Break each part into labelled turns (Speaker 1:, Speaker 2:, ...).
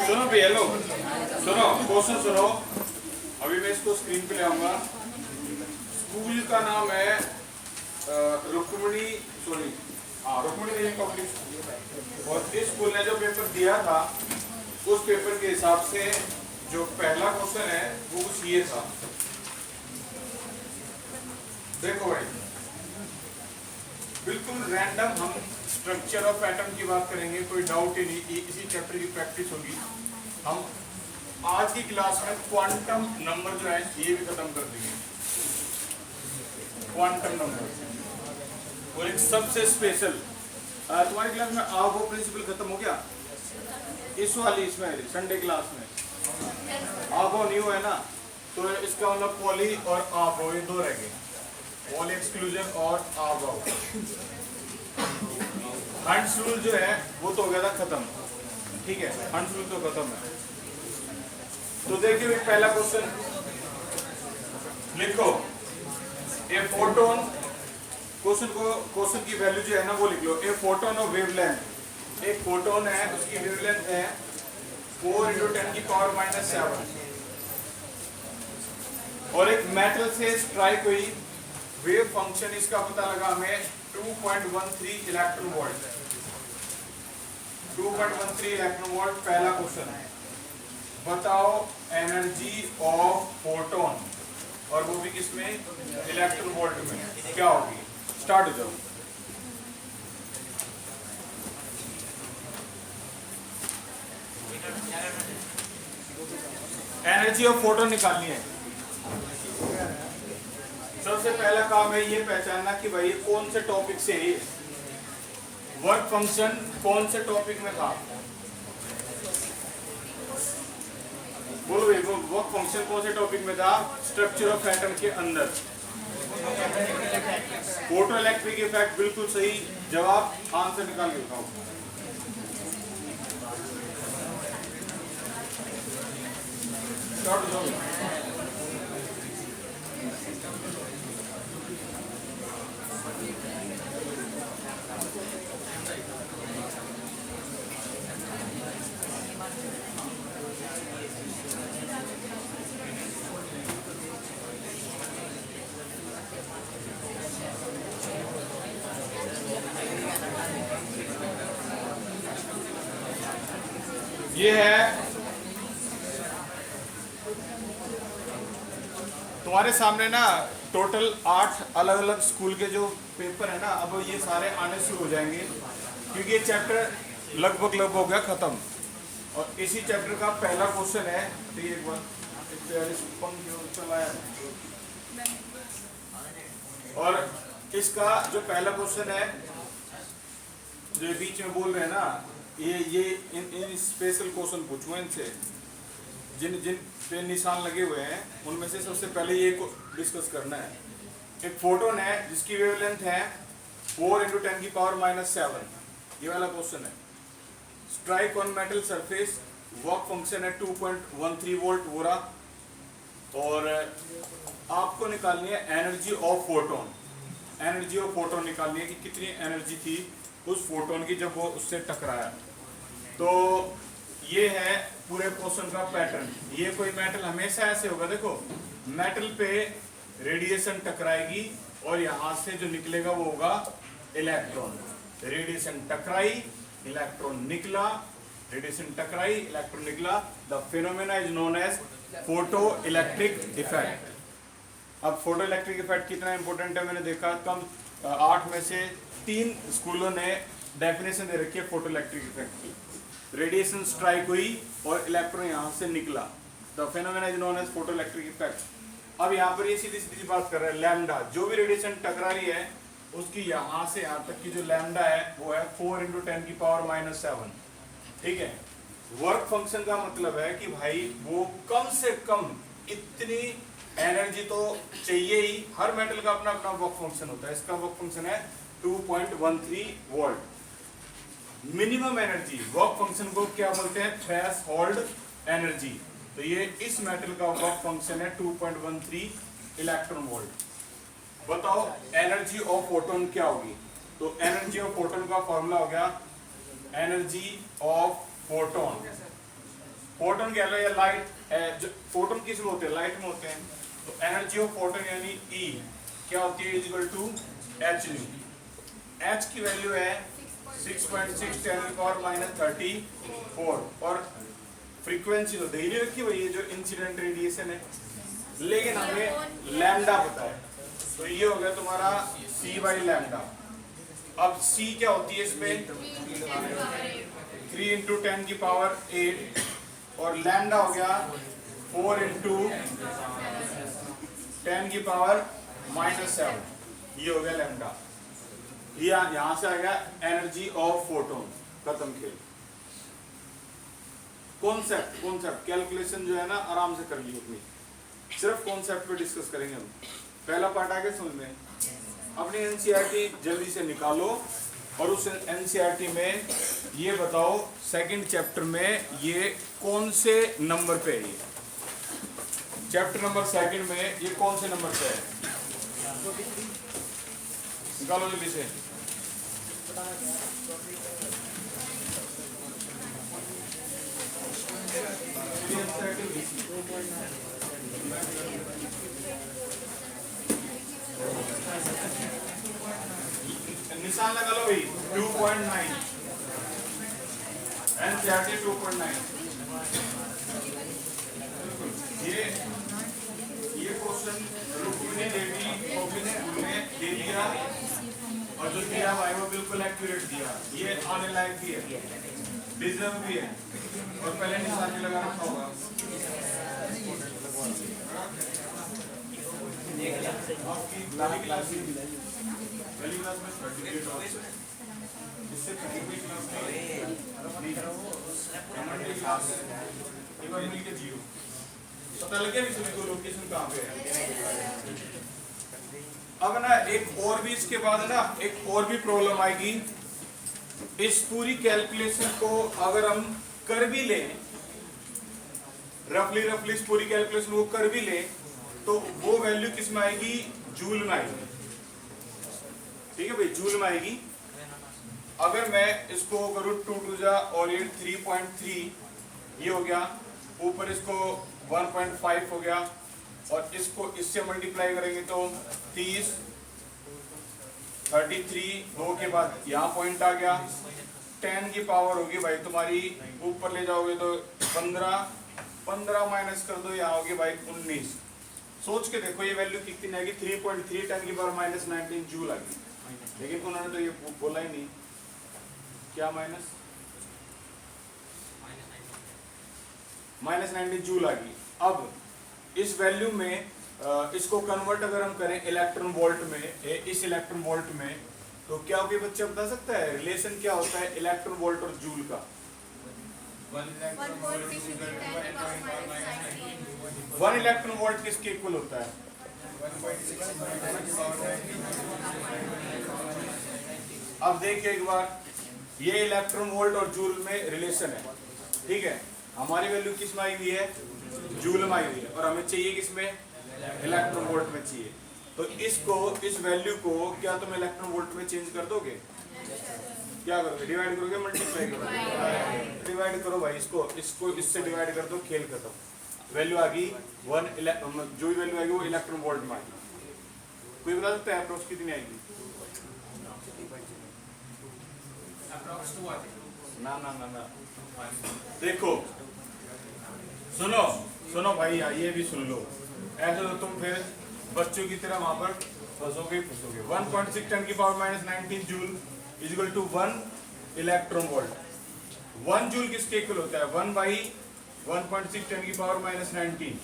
Speaker 1: सुनो भैया लोग, सुनो क्वेश्चन सुनो। अभी मैं इसको स्क्रीन पे ले आऊंगा। स्कूल का नाम है रुक्मिणी, सॉरी रुक्मिणी देवी पब्लिक स्कूल। और इस स्कूल ने जो पेपर दिया था उस पेपर के हिसाब से जो पहला क्वेश्चन है वो कुछ ये था। देखो भाई, बिल्कुल रैंडम हम स्ट्रक्चर ऑफ एटम की बात करेंगे, कोई डाउट ही नहीं, इसी चैप्टर की प्रैक्टिस होगी। हम आज की क्लास में क्वांटम नंबर जो है ये भी खत्म कर देंगे, क्वांटम नंबर। और एक सबसे स्पेशल, तुम्हारी क्लास में आगो प्रिंसिपल खत्म हो गया, इस वाली इसमें संडे क्लास में आगो न्यू है ना, तो इसका मतलब पॉली और आगो ये दो रह गए, पॉली एक्सक्लूजन और आगो। हंट्स रूल जो है वो तो हो गया था खत्म, ठीक है, हंट्स रूल तो खत्म है। तो देखिए पहला क्वेश्चन लिखो, ए फोटोन, क्वेश्चन की वैल्यू जो है ना वो लिख लो। ए फोटोन ऑफ वेवलेंथ, एक फोटोन है उसकी वेवलेंथ है 4 × 10⁻⁷। और एक मेटल से स्ट्राइक हुई वेव फंक्शन, इसका पता लगा हमें 2.13 इलेक्ट्रॉन वोल्ट। 2.13 इलेक्ट्रॉन वोल्ट पहला क्वेश्चन है। बताओ एनर्जी ऑफ फोटोन, और वो भी किसमें, इलेक्ट्रॉन वोल्ट में, क्या होगी। स्टार्ट हो जाओ। एनर्जी ऑफ फोटोन निकालनी है। सबसे पहला काम है ये पहचानना कि भाई कौन से टॉपिक से है, वर्क फंक्शन कौन से टॉपिक में था। बोलो भाई, वर्क फंक्शन कौन से टॉपिक में था, स्ट्रक्चर ऑफ एटम के अंदर। फोटो इलेक्ट्रिक इफेक्ट, बिल्कुल सही जवाब, आंसर निकाल के बताओ। स्टार्ट हो जाओ। ये है तुम्हारे सामने ना टोटल 8 अलग अलग स्कूल के जो पेपर है ना, अब ये सारे आने शुरू हो जाएंगे क्योंकि ये चैप्टर लगभग हो गया खत्म। और इसी चैप्टर का पहला क्वेश्चन है, तो ये एक बार चलाया, और इसका जो पहला क्वेश्चन है जो बीच में बोल रहे हैं ना, ये इन स्पेशल क्वेश्चन पूछूंगा इनसे, जिन पे निशान लगे हुए हैं उनमें से सबसे पहले ये डिस्कस करना है। एक फोटोन है जिसकी वेवलेंथ है 4 × 10⁻⁷, ये वाला क्वेश्चन है। Strike on metal surface, work function है 2.13 वोल्ट हो रहा, और आपको निकालनी है energy of photon. Energy of photon निकालनी है कि कितनी एनर्जी थी उस फोटोन की जब वो उससे टकराया। तो ये है पूरे क्वेश्चन का पैटर्न। ये कोई मेटल हमेशा ऐसे होगा, देखो मेटल पे रेडिएशन टकराएगी और यहाँ से जो निकलेगा वो होगा इलेक्ट्रॉन। रेडिएशन टकराई, इलेक्ट्रॉन निकला, रेडिएशन टकराई, इलेक्ट्रॉन निकला। The phenomena is known as photo electric effect. अब फोटो इलेक्ट्रिक इफेक्ट कितना इंपॉर्टेंट है मैंने देखा, कम 8 में से 3 स्कूलों ने डेफिनेशन दे रखी है फोटो इलेक्ट्रिक इफेक्ट की। रेडिएशन स्ट्राइक हुई और इलेक्ट्रॉन यहाँ से निकला, the phenomena is known as photo electric effect. अब यहाँ पर ये सीधी सीधी बात कर रहे हैं, लैम्डा, जो भी रेडिएशन टकरा रही है उसकी यहाँ से यहाँ तक की जो लैम्डा है वो है 4 × 10⁻⁷, ठीक है। वर्क फंक्शन का मतलब है कि भाई वो कम से कम इतनी एनर्जी तो चाहिए ही, हर मेटल का अपना अपना वर्क फंक्शन होता है। इसका वर्क फंक्शन है 2.13 volt. Minimum energy, work function को क्या बोलते हैं, थ्रेशोल्ड एनर्जी। तो ये इस मेटल का वर्क फंक्शन है 2.13 इलेक्ट्रॉन वोल्ट। बताओ एनर्जी ऑफ फोटोन क्या होगी। तो एनर्जी ऑफ फोटोन का फॉर्मूला हो गया एनर्जी ऑफ फोटोन फोटोन कह लो या लाइट, फोटोन किस में होते हैं? लाइट में होते हैं। तो एनर्जी ऑफ फोटोन यानी E क्या होती है? Equal to h nu. h की वैल्यू है 6.6 10⁻34 और फ्रीक्वेंसी तो दे ही नहीं रखी हुई है जो इंसिडेंट रेडिएशन है, लेकिन हमें लैम्डा पता है, तो ये हो गया तुम्हारा c/λ। अब c क्या होती है इसमें? 3 × 10⁸ और लैम्डा हो गया 4 × 10⁻⁻7। ये हो गया लैम्डा। ये यहां से आ गया एनर्जी ऑफ फोटोन। खत्म खेल। कॉन्सेप्ट कैलकुलेशन जो है ना आराम से कर ली अपनी, सिर्फ कॉन्सेप्ट पे डिस्कस करेंगे हम। पहला पार्ट आ गया समझ में? अपनी एनसीईआरटी जल्दी से निकालो और उस एनसीईआरटी में ये बताओ सेकंड चैप्टर में ये कौन से नंबर पे है। ये चैप्टर नंबर सेकंड में ये कौन से नंबर पे है? निकालो जल्दी से। निशान लगा लो भाई 2.9 एनसीईआरटी 2.9। ये क्वेश्चन रुक्मिणी देवी ने दे दिया और जो दिया भाई वो बिल्कुल एक्यूरेट दिया। ये आने लायक भी है, डिजर्व भी है, और पहले निशान भी लगा रखा होगा। आपकी पहली क्लास में सर्टिफिकेट ऑप्शन, इससे पहली क्लास में क्लास एक बार मिलके जियो, पता लगे भी सभी को लोकेशन कहाँ पे है। अब ना एक और भी इसके बाद ना एक और भी प्रॉब्लम आएगी। इस पूरी कैलकुलेशन को अगर हम कर भी लें, रफली इस पूरी कैलकुलेशन को कर भी लें, तो वो वैल्यू किस में आएगी? जूल में आएगी। ठीक है भाई, जूल में आएगी। अगर मैं इसको करूँ 2 2 जा और 3.3 ये हो गया, ऊपर इसको 1.5 हो गया, और इसको इससे मल्टीप्लाई करेंगे तो 30 33 2 के बाद यहाँ पॉइंट आ गया, 10 की पावर होगी भाई तुम्हारी, ऊपर ले जाओगे तो 15 माइनस कर दो, यहाँ होगी भाई 19। सोच के देखो ये वैल्यू कितनी आएगी? 3.3 10 की पावर -19 जूल आ गई। लेकिन उन्होंने तो ये बोला ही नहीं क्या माइनस -19 जूल आ गई। अब इस वैल्यू में इसको कन्वर्ट अगर हम करें इलेक्ट्रॉन वोल्ट में, इस इलेक्ट्रॉन वोल्ट में, तो क्या होगी? बच्चा बता सकता है रिलेशन क्या होता है इलेक्ट्रॉन वोल्ट और जूल का? 1 इलेक्ट्रॉन वोल्ट किसके इक्वल होता है? अब देखिए एक बार, ये इलेक्ट्रॉन वोल्ट और जूल में रिलेशन है। ठीक है, हमारी वैल्यू किस में आई हुई है? जूल में आई हुई है, और हमें चाहिए किसमें? इलेक्ट्रॉन वोल्ट में चाहिए। तो इस वैल्यू को क्या तुम इलेक्ट्रॉन वोल्ट में चेंज कर दोगे? क्या करोगे? डिवाइड करोगे, मल्टीप्लाई करोगे? डिवाइड करो भाई, इसको इससे डिवाइड कर दो, खेल खत्म। वैल्यू आ गई 1, जो भी वैल्यू आएगी वो इलेक्ट्रॉन वोल्ट में आएगी। कोई बता सकता है अप्रोक्स कितनी आएगी? ना देखो, सुनो भाई, ये भी सुन लो। ऐसे तो तुम फिर बच्चों की तरह वहां पर फंसोगे। 1.6 10 की power -19 joule equal to 1 electron volt. 1 joule किसके इक्वल होता है? 1/1.6 10 की पावर -19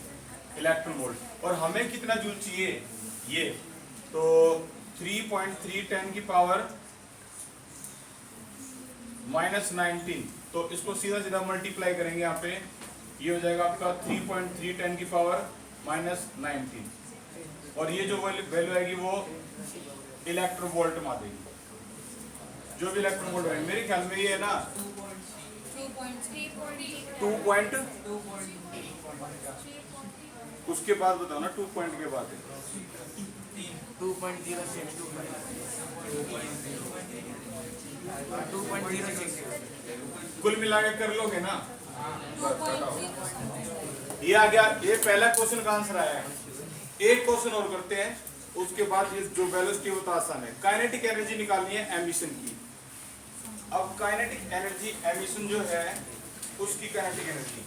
Speaker 1: इलेक्ट्रॉन वोल्ट। और हमें कितना जूल चाहिए? ये तो 3.3 10 की पावर -19, तो इसको सीधा मल्टीप्लाई करेंगे यहाँ पे, ये हो जाएगा आपका 3.3 10 की पावर -19, और ये जो वैल्यू आएगी वो इलेक्ट्रॉन वोल्ट में आ जाएगी। जो भी इलेक्ट्रॉन वोल्ट आएगी, मेरे ख्याल में ये है ना 2 उसके बाद बताओ ना, 2 पॉइंट के बाद है 2.06 कुल मिला के कर लोगे ना? ये आ गया, ये पहला क्वेश्चन का आंसर आया है। एक क्वेश्चन और करते हैं, उसके बाद ये जो वेलोसिटी वो तो आसान है। काइनेटिक एनर्जी निकालनी है एमिशन की। अब काइनेटिक एनर्जी एमिशन जो है उसकी काइनेटिक एनर्जी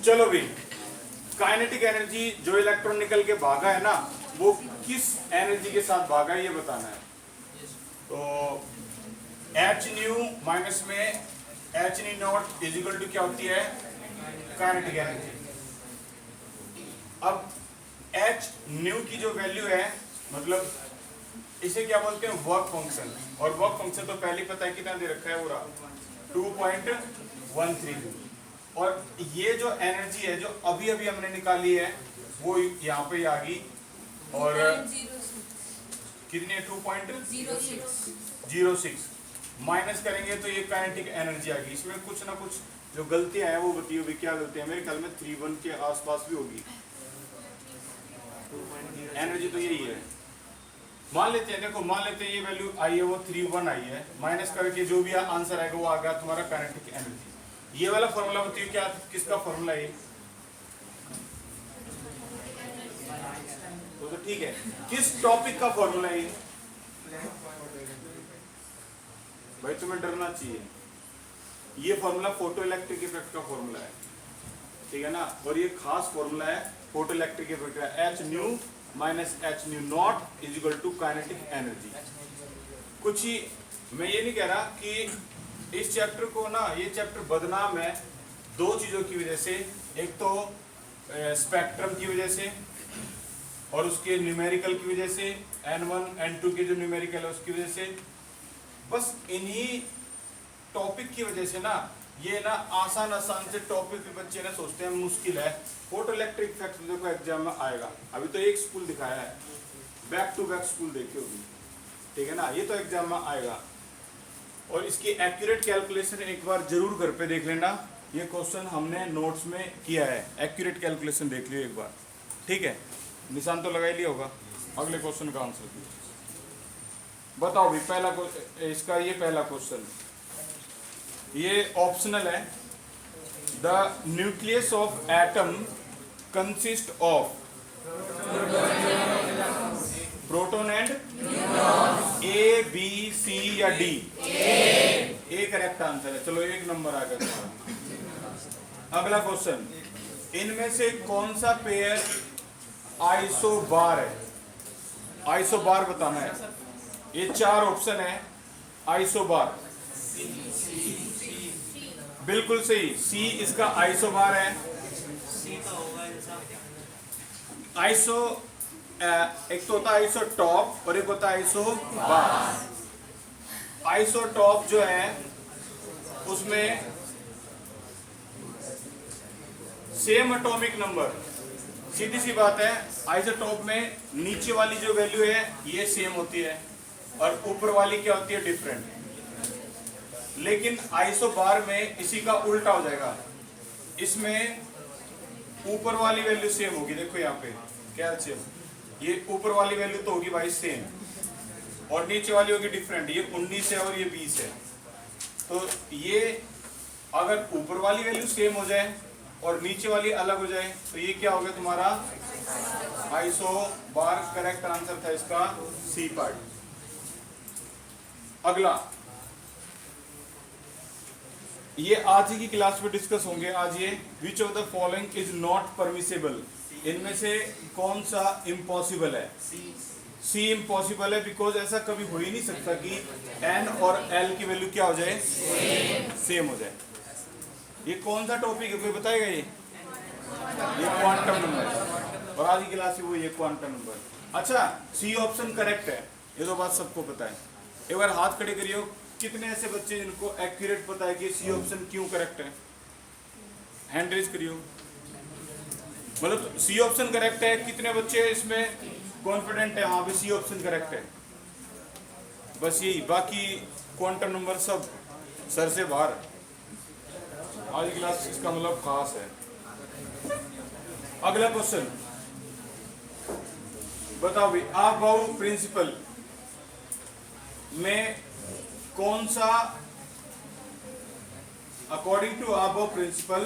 Speaker 1: चलो भी, काइनेटिक एनर्जी जो इलेक्ट्रॉन निकल के भागा है ना वो किस एनर्जी के साथ भागा है ये बताना है। तो एच न्यू माइनस में h nu naught is equal to क्या होती है काइनेटिक एनर्जी। अब एच न्यू की जो वैल्यू है मतलब इसे क्या बोलते हैं वर्क फंक्शन, और वर्क फंक्शन तो पहले पता है कितना दे रखा है पूरा 2.13। और ये जो एनर्जी है जो अभी अभी हमने निकाली है वो यहाँ पे आ गई, और कितनी 2.06 माइनस करेंगे तो ये काइनेटिक एनर्जी आ गई। इसमें कुछ ना कुछ जो गलतियां हैं वो बताइए भी क्या गलतियां, मेरे ख्याल में 3.1 के आसपास भी होगी। एनर्जी तो यही है, मान लेते हैं, देखो मान लेते हैं ये वैल्यू आई है वो 3.1 आई है, माइनस करके जो भी आंसर आएगा वो आ गया तुम्हारा काइनेटिक एनर्जी। ये वाला फॉर्मूला बताइए क्या किसका फॉर्मूला है? तो ठीक है, किस टॉपिक का फॉर्मूला है भाई? तुम्हें डरना चाहिए, ये फॉर्मूला फोटो इलेक्ट्रिक इफेक्ट का फॉर्मूला है, ठीक है ना। और ये खास फॉर्मूला है फोटो इलेक्ट्रिक इफेक्ट का, h nu minus h nu naught is equal to kinetic energy. कुछ ही, मैं ये नहीं कह रहा कि इस चैप्टर को ना, ये चैप्टर बदनाम है दो चीजों की वजह से, एक तो स्पेक्ट्रम की वजह से और उसके न्यूमेरिकल की वजह से, n1 n2 के जो न्यूमेरिकल है उसकी वजह से। बस इन्हीं टॉपिक की वजह से ना ये ना आसान से टॉपिक भी बच्चे ना सोचते हैं मुश्किल है। फोटो इलेक्ट्रिक इफेक्ट देखो एग्जाम में आएगा, अभी तो एक स्कूल दिखाया है, बैक टू बैक स्कूल देखी होगी, ठीक है ना, ये तो एग्जाम में आएगा। और इसकी एक्यूरेट कैलकुलेशन एक बार जरूर घर पे देख लेना, ये क्वेश्चन हमने नोट्स में किया है, एक्यूरेट कैलकुलेशन देख लियो एक बार, ठीक है। निशान तो लगा ही लिया होगा। अगले क्वेश्चन का आंसर बताओ भी, पहला इसका ये पहला क्वेश्चन, ये ऑप्शनल है। The nucleus of atom consist of proton and A B C या डी? ए करेक्ट आंसर है, चलो एक नंबर आ गया। अगला क्वेश्चन, इनमें से कौन सा पेयर आइसोबार है? आइसोबार बताना है, ये चार ऑप्शन है। आइसोबार बिल्कुल सही, सी इसका आइसोबार है। आइसो एक तो होता है आइसोटॉप और एक होता है आइसोबार। आइसोटॉप जो है उसमें सेम एटॉमिक नंबर, सीधी सी बात है। आइसोटॉप में नीचे वाली जो वैल्यू है ये सेम होती है और ऊपर वाली क्या होती है, डिफरेंट। लेकिन आइसोबार में इसी का उल्टा हो जाएगा, इसमें ऊपर वाली वैल्यू सेम होगी। देखो यहाँ पे कैल्शियम, ये ऊपर वाली वैल्यू तो होगी भाई सेम और नीचे वाली होगी डिफरेंट, ये 19 है और ये 20 है। तो ये अगर ऊपर वाली वैल्यू सेम हो जाए और नीचे वाली अलग हो जाए तो ये क्या हो गया तुम्हारा आइसोबार। करेक्ट आंसर था इसका सी पार्ट। अगला, ये आज ही की क्लास में डिस्कस होंगे आज ये, which of the following is not permissible? इनमें से कौन सा इम्पॉसिबल है? सी इम्पॉसिबल है, बिकॉज ऐसा कभी हो ही नहीं सकता कि एन और एल की वैल्यू क्या हो जाए, सेम हो जाए। ये कौन सा टॉपिक है कोई बताएगा? ये क्वांटम नंबर, और आज की क्लास में वो ये क्वांटम नंबर। अच्छा, सी ऑप्शन करेक्ट है, ये तो बात सबको पता है। एक बार हाथ खड़े करियो, कितने ऐसे बच्चे जिनको एक्यूरेट पता है कि सी ऑप्शन क्यों करेक्ट है? हैंड रेज करियो। मतलब सी ऑप्शन करेक्ट है, कितने बच्चे इसमें कॉन्फिडेंट है हाँ भी सी ऑप्शन करेक्ट है? बस यही, बाकी क्वांटम नंबर सब सर से बाहर। आज की क्लास इसका मतलब खास है। अगला क्वेश्चन बताओ भाई, अबाउ प्रिंसिपल में कौन सा, according to Aufbau principle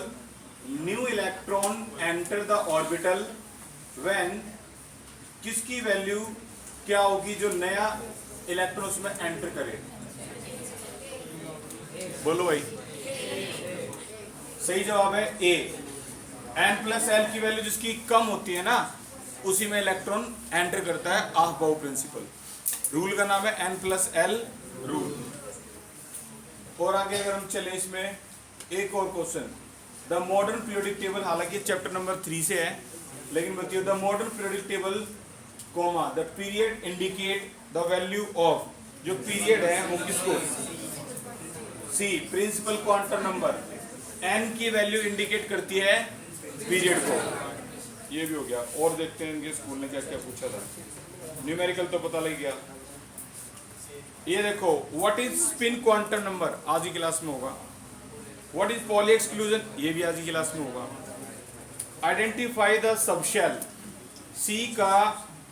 Speaker 1: new electron enter the orbital when, किसकी वैल्यू क्या होगी जो नया इलेक्ट्रॉन उसमें एंटर करे? बोलो भाई। सही जवाब है ए। n प्लस एल की वैल्यू जिसकी कम होती है ना, उसी में इलेक्ट्रॉन एंटर करता है, अबाउ प्रिंसिपल। रूल का नाम है n प्लस एल रूल। और आगे अगर हम चले इसमें एक और question, the modern periodic table, हालांकि चैप्टर नंबर 3 से है, लेकिन बताइए the modern periodic table comma the period indicate the value of, जो पीरियड है वो किसको? सी प्रिंसिपल क्वांटम नंबर, n की वैल्यू इंडिकेट करती है पीरियड को। ये भी हो गया। और देखते हैं इनके स्कूल ने क्या क्या पूछा था। न्यूमेरिकल तो पता लग गया। ये देखो, what is spin quantum number, आज की क्लास में होगा। व्हाट इज पॉली एक्सक्लूजन, ये भी आज की क्लास में होगा। आइडेंटिफाई द सबशेल, सी का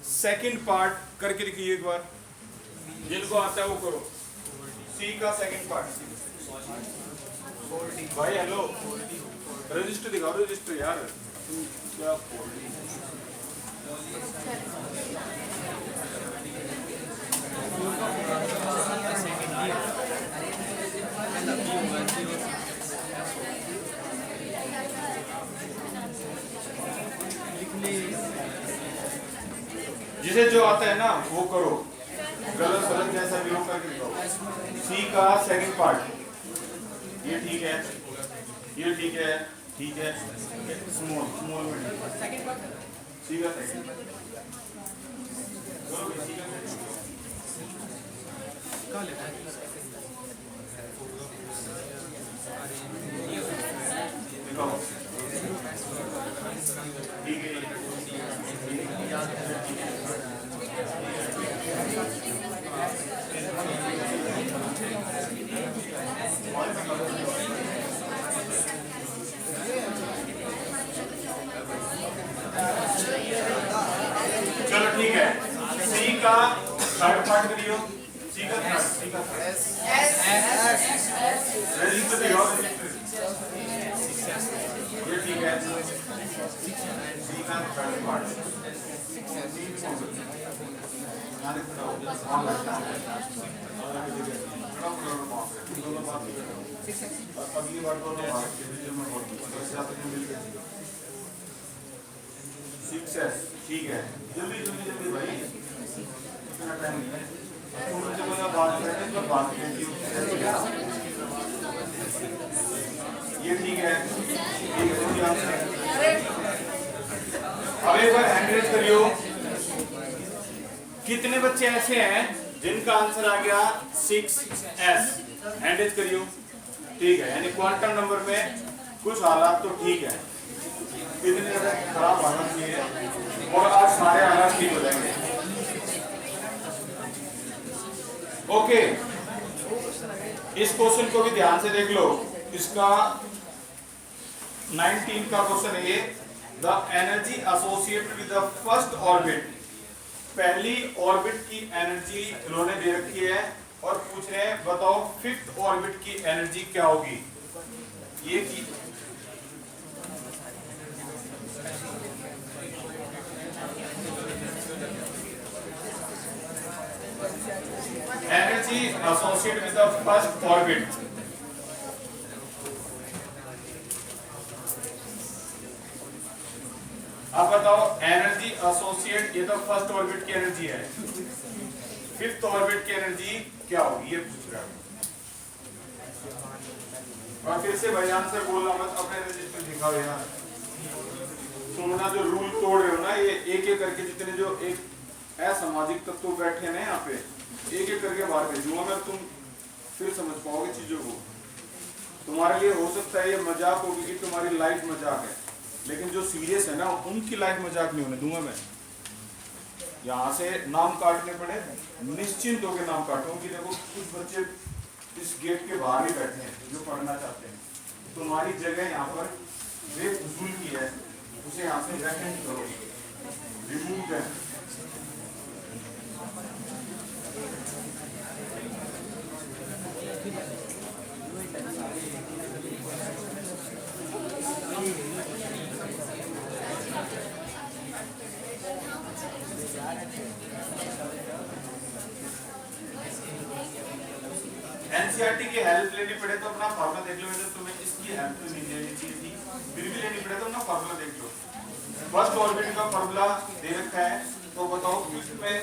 Speaker 1: सेकंड पार्ट करके दिखिए एक बार, जिनको आता है वो करो। सी का सेकंड पार्ट भाई, हेलो रजिस्टर दिखाओ, रजिस्टर यार तुम क्या जिसे जो आता है ना वो करो, गलत गलत जैसा भी हो करके दिखाओ। सी का सेकंड पार्ट, ये ठीक है, ये ठीक है, ठीक है, स्मॉल स्मॉल में सेकंड पार्ट, सी का सेकंड का लेता है, दिखाओ, ठीक है, चलो ठीक है। सी का थर्ड पार्ट करियो, सी का थर्ड, सी का रजिस्टर दिखाओ, ये ठीक है। सी का थर्ड पार्ट, अगली बार को ठीक है। जल्दी जल्दी जल्दी भाई, इतना टाइम नहीं है। तुमसे मैं बात करें तो बात करेंगे। ये ठीक है, ठीक है। अब एक बार हैंड रेज करियो। कितने बच्चे ऐसे हैं जिनका आंसर आ गया 6S? हैंड रेज करियो। ठीक है, यानी क्वांटम नंबर में कुछ हालात तो ठीक है, कितने ज्यादा खराब हालत नहीं है, और आज सारे हालात ठीक हो जाएंगे। ओके, इस क्वेश्चन को भी ध्यान से देख लो। इसका 19 का क्वेश्चन है ये, the energy associated with the first orbit, पहली ऑर्बिट की एनर्जी इन्होंने दे रखी है और पूछ रहे हैं बताओ फिफ्थ ऑर्बिट की एनर्जी क्या होगी। ये की energy associated with the first orbit, अब बताओ एनर्जी एसोसिएट, ये तो फर्स्ट ऑर्बिट की एनर्जी है, फिफ्थ ऑर्बिट की एनर्जी क्या होगी ये पूछ रहा है। और फिर से भाई आंसर बोलना मत, अपने रजिस्टर दिखाओ यार। तुम ना जो रूल तोड़ रहे हो ना, ये एक एक करके जितने जो एक असामाजिक तत्व बैठे ना यहाँ पे, एक एक करके बाहर भेजूंगा मैं, तुम फिर समझ पाओगे चीजों को। तुम्हारे लिए हो सकता है ये मजाक होगी कि तुम्हारी लाइफ मजाक है, लेकिन जो सीरियस है ना उनकी लाइफ मजाक नहीं होने दूंगा मैं। यहाँ से नाम काटने पड़े, निश्चिंत होकर नाम काटो कि देखो कुछ बच्चे इस गेट के बाहर ही बैठे हैं जो पढ़ना चाहते हैं, तुम्हारी जगह यहाँ पर बेफजूल की है, उसे यहाँ से वैकेंट करो, रिमूव करें। एनसीईआरटी की हेल्प लेनी पड़े तो अपना फॉर्मूला देख लो, तो तुम्हें इसकी हेल्प तो नहीं लेनी चाहिए थी, फिर भी लेनी पड़े तो अपना फॉर्मूला देख लो। फर्स्ट ऑर्बिट का फॉर्मूला दे रखा है, तो बताओ इसमें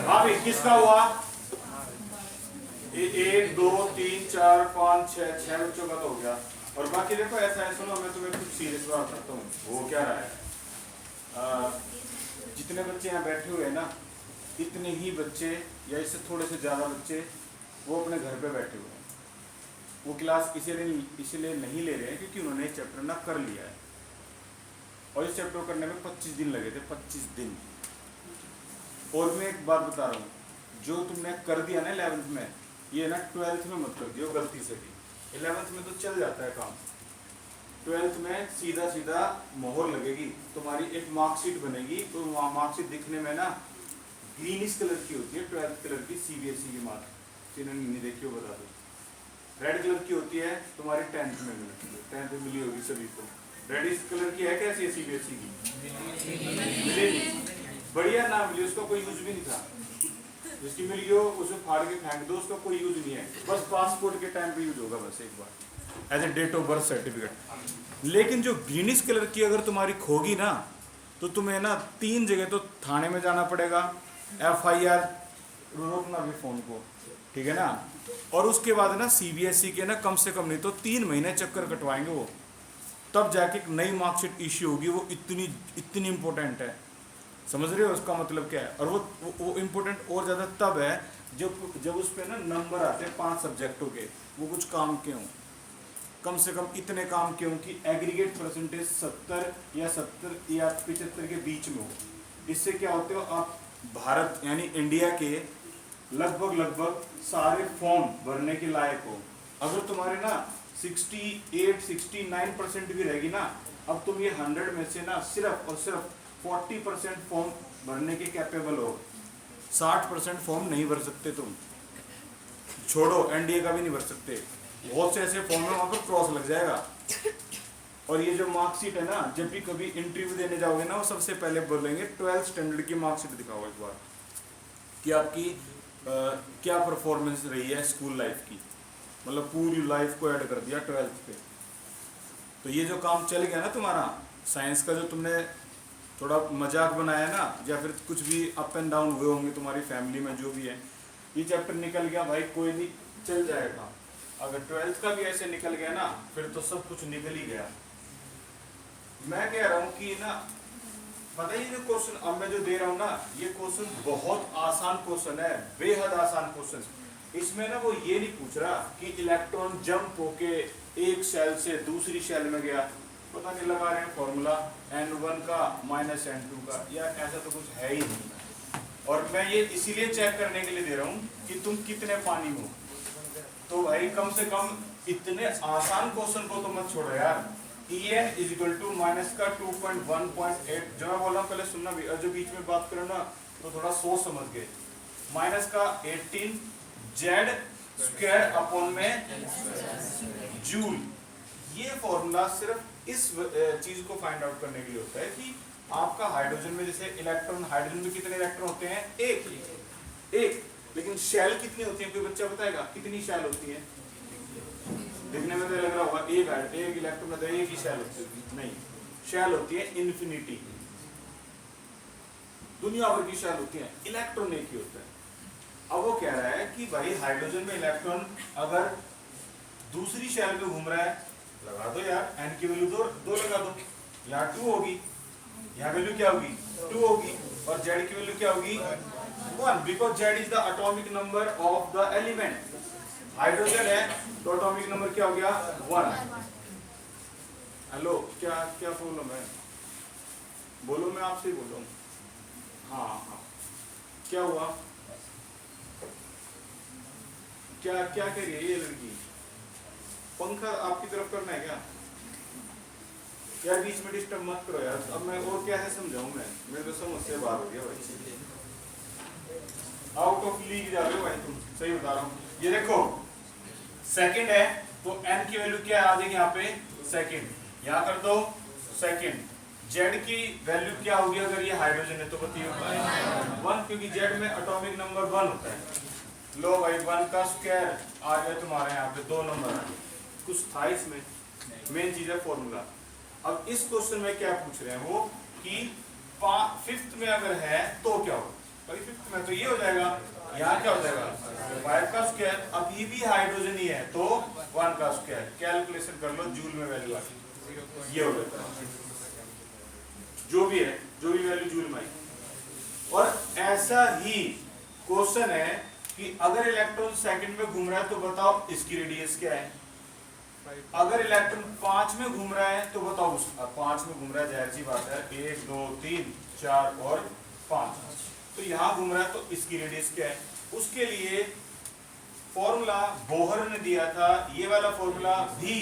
Speaker 1: आप 21 का हुआ, 1 2 3 4 5 6 बच्चों का तो हो गया। और बाकी देखो ऐसा है, सुनो मैं तुम्हें कुछ सीरियस बात करता हूँ। वो क्या रहा है, जितने बच्चे यहाँ बैठे हुए हैं ना, इतने ही बच्चे या इससे थोड़े से ज़्यादा बच्चे वो अपने घर पे बैठे हुए हैं। वो क्लास इसीलिए नहीं ले रहे हैं क्योंकि उन्होंने चैप्टर ना कर लिया है, और इस चैप्टर करने में 25 दिन लगे थे, 25 दिन। और मैं एक बात बता रहा हूँ, जो तुमने कर दिया ना 11th में, ये ना 12th में मत कर दियो गलती से भी। 11th में तो चल जाता है काम, 12th में सीधा सीधा मोहर लगेगी, तुम्हारी एक मार्कशीट बनेगी। तो मार्कशीट दिखने में ना ग्रीनिश कलर की होती है, 12th कलर की सीबीएसई की मार्क, जिन्होंने नहीं देखी हो बता दो। रेड कलर की होती है तुम्हारी 10th में मिलती है, 10th में मिली होगी सभी को। रेडिश कलर की है कैसी है सीबीएसई की, मिलेगी, बढ़िया ना मिली, उसका कोई यूज भी नहीं था। जिसकी मिल गई हो उसे फाड़ के फेंक दो, उसका कोई यूज नहीं है, बस पासपोर्ट के टाइम पे यूज होगा बस एक बार, as a date of birth certificate. लेकिन जो ग्रीनिश कलर की अगर तुम्हारी खोगी ना, तो तुम्हें ना 3 जगह तो थाने में जाना पड़ेगा, FIR, रोकना भी फोन को, ठीक है ना। और उसके बाद ना सीबीएसई के ना कम से कम नहीं तो 3 महीने चक्कर कटवाएंगे वो, तब जाके नई मार्कशीट इश्यू होगी। वो इतनी इंपॉर्टेंट है, समझ रहे हो उसका मतलब क्या है। और वो इम्पोर्टेंट और ज़्यादा तब है जब उस पर ना नंबर आते हैं 5 सब्जेक्टों के, वो कुछ काम के हों, कम से कम इतने काम के हों कि एग्रीगेट परसेंटेज 70 या 75 के बीच में हो। इससे क्या होते हो, आप भारत यानी इंडिया के लगभग सारे फॉर्म भरने के लायक हो। अगर तुम्हारे ना 68-69% भी रहेगी ना, अब तुम ये 100 में से ना सिर्फ और सिर्फ 40% फॉर्म भरने के कैपेबल हो। 60% फॉर्म नहीं भर सकते तुम, छोड़ो एनडीए का भी नहीं भर सकते। बहुत से ऐसे फॉर्म में वहां पर क्रॉस लग जाएगा। और ये जो मार्कशीट है ना, जब भी कभी इंटरव्यू देने जाओगे ना, वो सबसे पहले बोलेंगे 12th स्टैंडर्ड की मार्कशीट दिखाओ एक बार, कि आपकी क्या परफॉर्मेंस रही है स्कूल लाइफ की, मतलब पूरी लाइफ को ऐड कर दिया 12th पे। तो ये जो काम चल गया ना तुम्हारा साइंस का, जो तुमने थोड़ा मजाक बनाया ना, या फिर कुछ भी अप एंड डाउन हुए होंगे तुम्हारी फैमिली में, जो भी है, ये चैप्टर निकल गया भाई, कोई नहीं, चल जाएगा। अगर 12th का भी ऐसे निकल गया ना, फिर तो सब कुछ निकल ही गया। मैं कह रहा हूँ कि ना, पता ही जो क्वेश्चन अब मैं जो दे रहा हूँ ना, ये क्वेश्चन बहुत आसान क्वेश्चन है, बेहद आसान क्वेश्चन। इसमें ना वो ये नहीं पूछ रहा कि इलेक्ट्रॉन जंप होके एक शेल से दूसरी शेल में गया, पता नहीं लगा रहे हैं फॉर्मूला N1 का माइनस N2 का, यार ऐसा तो कुछ है ही नहीं। और मैं ये इसीलिए चेक करने के लिए दे रहा हूँ कि तुम कितने पानी हो। तो भाई कम से कम इतने आसान क्वेश्चन को तो मत छोड़ो यार, En is equal to minus का 2.1.8, जो मैं बोल रहा हूँ पहले सुनना भी, और जो बीच में बात करो ना तो थोड़ा सोच समझ के, माइनस का 18 जेड स्क्वायर अपॉन में जूल। ये फॉर्मूला सिर्फ इस चीज को फाइंड आउट करने के लिए होता है कि आपका हाइड्रोजन में जैसे इलेक्ट्रॉन, हाइड्रोजन में कितने इलेक्ट्रॉन होते हैं? एक। लेकिन शेल कितनी होती है? कोई बच्चा बताएगा कितनी शेल होती है? देखने में तो लग रहा होगा एक इलेक्ट्रॉन में एक ही शेल होती है, नहीं, शेल होती है इन्फिनिटी, दुनिया भर की शेल होती है, इलेक्ट्रॉन एक ही होता है। अब वो कह रहा है कि भाई हाइड्रोजन में इलेक्ट्रॉन अगर दूसरी शेल पे घूम रहा है, लगा दो यार, एन की वैल्यू दो लगा दो, यहाँ 2 होगी, यहाँ वैल्यू क्या होगी? 2 होगी, और जेड की वैल्यू क्या होगी? 1, because Z is the atomic number of the element. Hydrogen है तो एटॉमिक नंबर क्या हो गया? 1। हेलो, क्या प्रॉब्लम है? बोलो, मैं आपसे ही बोल रहा हूँ। हाँ, क्या हुआ? क्या कह रही है ये लड़की? पंखा आपकी तरफ करना है क्या? यार बीच में डिस्टर्ब मत करो यार। अब मैं और क्या है समझाऊं मैं? मेरे तो समझ से बाहर हो गया भाई, आउट ऑफ लीग जा रहे हो भाई तुम, सही बता रहा हूँ। ये देखो सेकंड है तो n की वैल्यू क्या आ जाएगी यहाँ पे? सेकंड, यहाँ कर दो सेकंड। जेड की वैल्यू क्या होगी अगर ये हाइड्रोजन है तो बताइए? 1, क्योंकि जेड में एटॉमिक नंबर 1 होता है। लो भाई 1 का स्क्वायर आ गया तुम्हारे यहाँ पे, 2 नंबर आ गए। कुछ था इसमें, मेन चीज है फॉर्मूला। अब इस क्वेश्चन में क्या पूछ रहे हैं वो कि 5th में अगर है तो क्या होगा? भाई 5th में तो ये हो जाएगा, यहाँ क्या हो जाएगा? 5 का स्क्वायर। अब ये भी हाइड्रोजन ही है तो 1 का स्क्वायर, कैलकुलेशन कर लो, जूल में वैल्यू आ गई, ये हो जाता है। जो भी है, जो भी वैल्यू जूल में आई। और ऐसा ही क्वेश्चन है कि अगर इलेक्ट्रॉन सेकंड में घूम रहा है तो बताओ इसकी रेडियस क्या है? अगर इलेक्ट्रॉन 5 में घूम रहा है तो बताओ, 5 में घूम रहा है, जाहिर सी बात है, 1 2 3 4 और 5, तो यहाँ घूम रहा है तो इसकी रेडियस क्या है? उसके लिए फॉर्मूला बोहर ने दिया था, ये वाला फॉर्मूला भी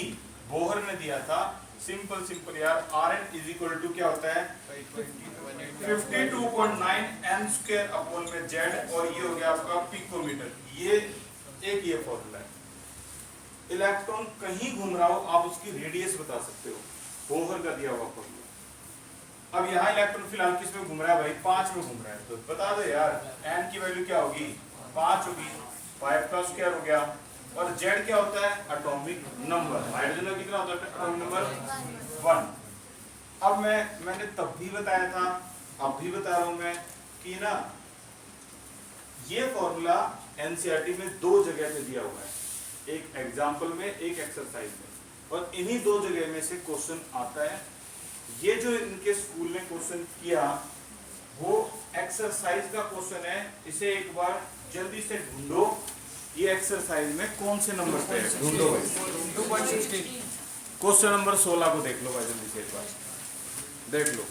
Speaker 1: बोहर ने दिया था। सिंपल यार, Rn इज इक्वल टू क्या होता है? 52.9 n स्क्वायर अपॉन में जेड, और ये हो गया आपका पिकोमीटर। ये फॉर्मूला है। इलेक्ट्रॉन कहीं घूम रहा हो आप उसकी रेडियस बता सकते हो, बोहर का दिया हुआ फॉर्मूला। अब यहाँ इलेक्ट्रॉन फिलहाल किस में घूम रहा है भाई? 5 में घूम रहा है, तो बता दो यार n की वैल्यू क्या होगी? 5 होगी, 5 का स्क्वायर हो गया। और जेड क्या होता है? Atomic number. हाइड्रोजन का कितना होता है? Atomic number 1। अब मैंने तब भी बताया था, अब भी बता रहा हूं मैं कि ना ये फॉर्मूला एनसीईआरटी में 2 जगह पे दिया हुआ है, एक एग्जाम्पल में, एक एक्सरसाइज में, और इन्हीं 2 जगह में से क्वेश्चन आता है। ये जो इनके स्कूल ने क्वेश्चन किया वो एक्सरसाइज का क्वेश्चन है, इसे एक बार जल्दी से ढूंढो। ये एक्सरसाइज में कौन से नंबर पे है? ढूंढो भाई। 2.16 क्वेश्चन नंबर 16 को देख लो भाई, जल्दी से एक बार देख लो।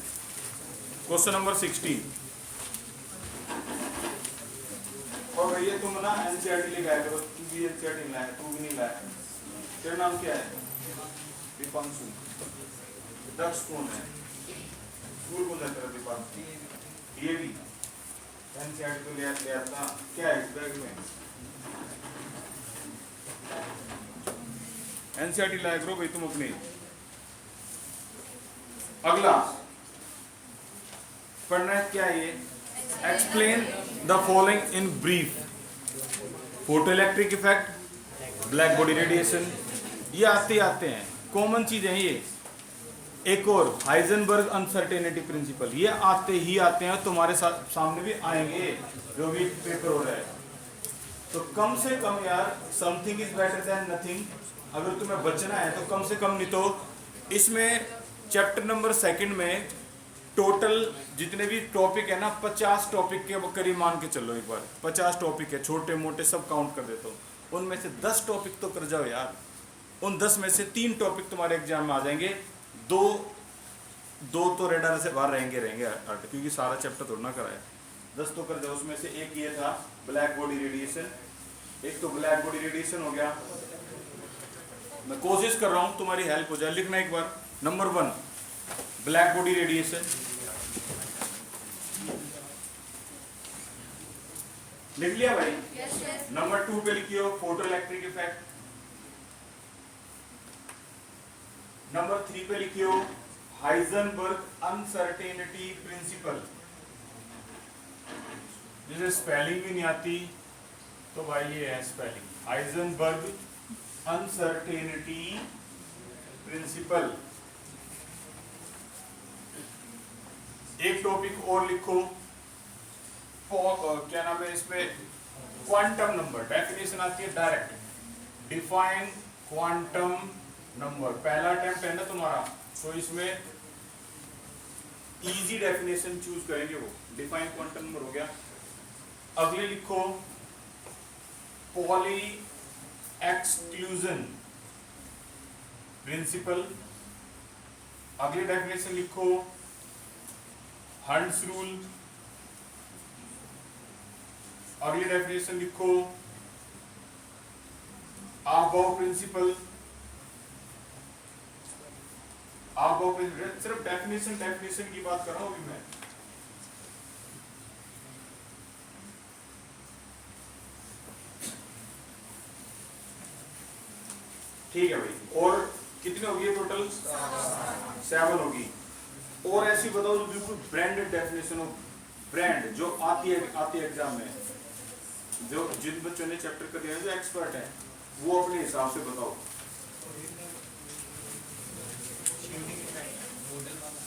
Speaker 1: Question number 16। और भैया तुम ना एनसीईआरटी लेके आया करो, तू भी एनसीईआरटी नहीं लाया, तू भी नहीं लाया। तेरा नाम क्या है? दीपांशु। दक्ष कौन है? स्कूल कौन जाता है? दीपांशु। ये भी एनसीईआरटी को ले आता, क्या है इस बैग में? एनसीईआरटी लाया करो भाई तुम अपनी। अगला पढ़ना है क्या? ये explain the following in brief. Photo electric effect, black body radiation, ये आते हैं, कॉमन चीजें हैं ये। एक और हाइजेनबर्ग अनसर्टेनिटी प्रिंसिपल, ये आते हैं, तुम्हारे सामने भी आएंगे जो भी पेपर हो रहा है। तो कम से कम यार, something is better than nothing. अगर तुम्हें बचना है तो कम से कम, नहीं तो इसमें चैप्टर नंबर 2 में टोटल जितने भी टॉपिक है ना, 50 टॉपिक के करीब मान के चलो एक बार। 50 टॉपिक है, छोटे मोटे सब काउंट कर देता हूँ। उनमें से 10 टॉपिक तो कर जाओ यार। उन 10 में से 3 टॉपिक तुम्हारे एग्जाम में आ जाएंगे, दो तो रेडार से बाहर रहेंगे, क्योंकि सारा चैप्टर थोड़ा ना कराया। 10 तो कर जाओ। उसमें से एक ये था ब्लैक बॉडी रेडिएशन, एक तो ब्लैक बॉडी रेडिएशन हो गया। मैं कोशिश कर रहा हूँ तुम्हारी हेल्प हो जाए। लिखना एक बार, नंबर 1 ब्लैक बॉडी रेडिएशन, लिख लिया भाई? नंबर 2 पे लिखियो फोटो इलेक्ट्रिक इफेक्ट, नंबर 3 पे लिखियो हाइजेनबर्ग अनसर्टेनिटी प्रिंसिपल। जिसे स्पेलिंग भी नहीं आती तो भाई ये है स्पेलिंग, हाइजेनबर्ग अनसर्टेनिटी प्रिंसिपल। एक टॉपिक और लिखो, क्या नाम है इसमें, क्वांटम नंबर। डेफिनेशन आती है डायरेक्ट, डिफाइन क्वांटम नंबर। पहला अटेम्प्ट है ना तुम्हारा, तो इसमें इजी डेफिनेशन चूज करेंगे, वो डिफाइन क्वांटम नंबर हो गया। अगले लिखो पॉली एक्सक्लूजन प्रिंसिपल। अगली डेफिनेशन लिखो हंट्स रूल। अगली डेफिनेशन लिखो अबाव प्रिंसिपल। अबाव सिर्फ डेफिनेशन की बात कर रहा हूं अभी मैं। ठीक है भाई, और कितनी होगी टोटल? 7 होगी। और ऐसी बताओ जो बिल्कुल ब्रांडेड डेफिनेशन हो, ब्रांड जो आती है एग्जाम में, जो जिन बच्चों ने चैप्टर कर दिया है, जो एक्सपर्ट है, वो अपने हिसाब से बताओ।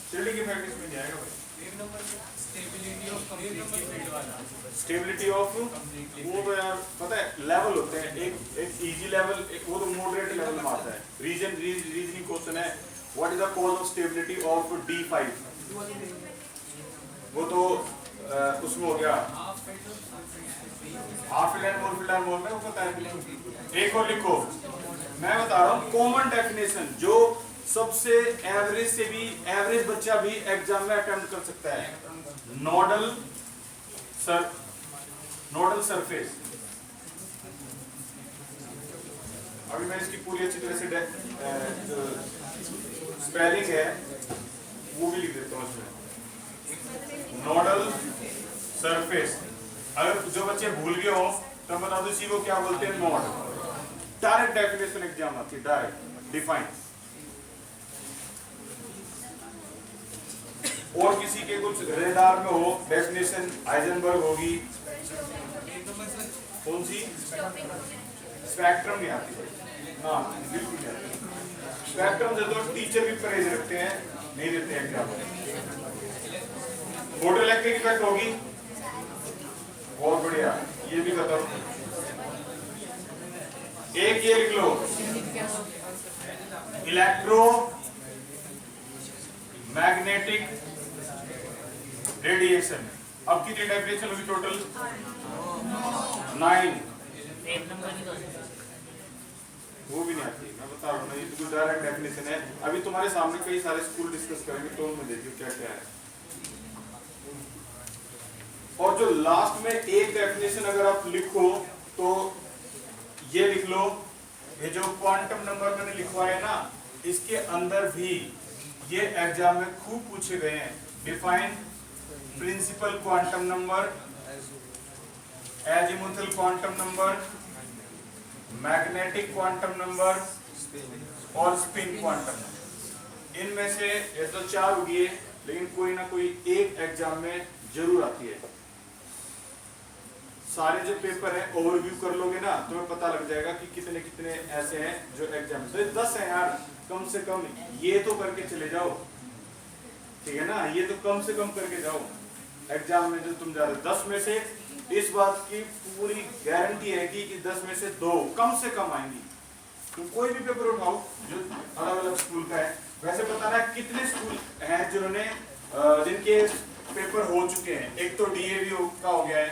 Speaker 1: स्टेबिलिटी इफेक्ट इसमें नहीं आएगा भाई। स्टेबिलिटी ऑफ वो तो यार पता है लेवल होते हैं, एक इजी लेवल, एक वो तो मॉडरेट लेवल में आता है। रीजनिंग क्वेश्चन है, what is the cause of stability of D5, वो तो उसमें हो गया half fill and more fill and more में, वो पता है। एक और लिखो, मैं बता रहा हूँ कॉमन डेफिनेशन, जो सबसे एवरेज से भी एवरेज बच्चा भी एग्जाम में अटेम्प्ट कर सकता है। Nodal surface. अभी मैं इसकी पूरी अच्छी तरह से जो स्पेलिंग है वो भी लिख देता हूँ इसमें, नोडल सरफेस। अगर जो बच्चे भूल गए हो तो बता दो इसी को क्या बोलते हैं, नोड। डायरेक्ट डेफिनेशन एग्जाम आती है, डायरेक्ट डिफाइन। और किसी के कुछ रेडार में हो डेफिनेशन, हाइजेनबर्ग होगी। कौन सी? स्पेक्ट्रम नहीं आती ना, बिल्कुल नहीं आती। स्पेक्ट्रम से तो टीचर भी परहेज रखते हैं, नहीं देते हैं एग्जाम में। फोटो इलेक्ट्रिक इफेक्ट होगी, बहुत बढ़िया, ये भी बताओ। एक ये लिख लो, इलेक्ट्रो मैग्नेटिक रेडिएशन। अब कितनी डेफिनेशन होगी टोटल? 9। वो भी नहीं आती, मैं बता रहा हूँ, ये तो डायरेक्ट डेफिनेशन है। अभी तुम्हारे सामने कई सारे स्कूल डिस्कस करेंगे, तो उनमें देखिए क्या क्या है। और जो लास्ट में एक डेफिनेशन अगर आप लिखो तो ये लिख लो, ये जो क्वांटम नंबर मैंने लिखवाया ना, इसके अंदर भी ये एग्जाम में खूब पूछे गए हैं। Define principal quantum number, azimuthal quantum number, magnetic quantum number और स्पिन क्वांटम नंबर। इनमें से ये तो 4 होगी, लेकिन कोई ना कोई एक एग्जाम में जरूर आती है। सारे जो पेपर है ओवरव्यू कर लोगे ना, तुम्हें पता लग जाएगा कि कितने कितने ऐसे हैं जो एग्जाम। तो 10 है यार, कम से कम ये तो करके चले जाओ, ठीक है ना, ये तो कम से कम करके जाओ एग्जाम में जो तुम जा रहे हो। 10 में से इस बात की पूरी गारंटी है कि 10 में से 2 कम से कम आएंगी। तुम कोई भी पेपर उठाओ जो अलग अलग स्कूल का है। वैसे बताना कितने स्कूल हैं जिन्होंने जिनके पेपर हो चुके हैं। एक तो DAV का हो गया है,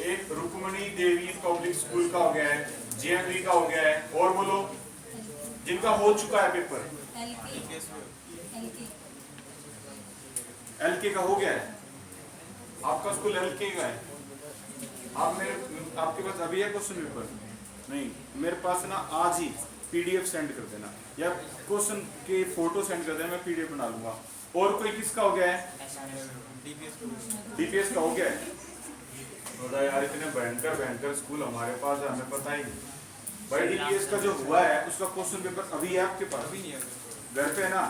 Speaker 1: एक रुक्मणी देवी पब्लिक स्कूल का हो गया है, JMV का हो गया है, और बोलो जिनका हो चुका है पेपर। LK का हो गया है, आपका स्कूल LK का है। आप मेरे आपके पास अभी है क्वेश्चन पेपर? नहीं, मेरे पास ना आज ही PDF सेंड कर देना, या क्वेश्चन के फोटो सेंड कर देना, मैं PDF बना लूंगा। और कोई किसका हो गया है? DPS का हो गया है। तो यार इतने भयंकर भयंकर स्कूल हमारे पास है, हमें पता ही नहीं भाई। DPS का जो हुआ है उसका क्वेश्चन पेपर अभी है आपके पास? अभी नहीं है, घर पे है ना।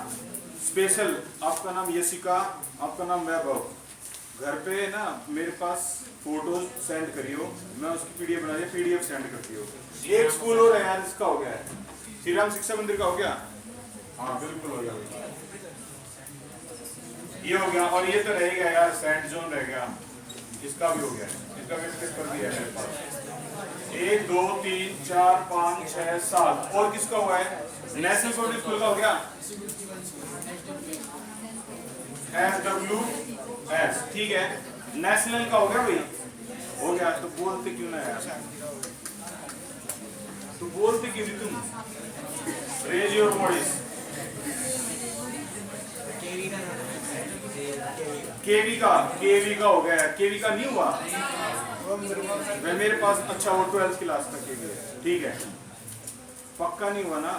Speaker 1: स्पेशल आपका नाम यशिका, आपका नाम वैभव, घर पे ना मेरे पास फोटो सेंड करियो, मैं उसकी PDF बना दिया, PDF सेंड कर दियो। एक स्कूल हो रहा है यार, इसका हो गया है, श्री राम शिक्षा मंदिर का हो गया। हाँ बिल्कुल हो गया, ये हो गया। और ये तो रहेगा यार, सेंट जोन रह गया, इसका भी हो गया, इसका भी पेपर दिया है मेरे पास। 1 2 3 4 5 6 7। और किसका हुआ है? नेशनल पब्लिक स्कूल का हो गया, SWS, ठीक है। नेशनल का हो गया भाई, हो गया। तो बोलते क्यों ना यार, तो बोलते क्यों नहीं तुम? Raise your voice. केवी का हो गया, केवी का नहीं हुआ मैं मेरे पास। अच्छा वो 12th क्लास का केवी है, ठीक है, पक्का नहीं हुआ ना।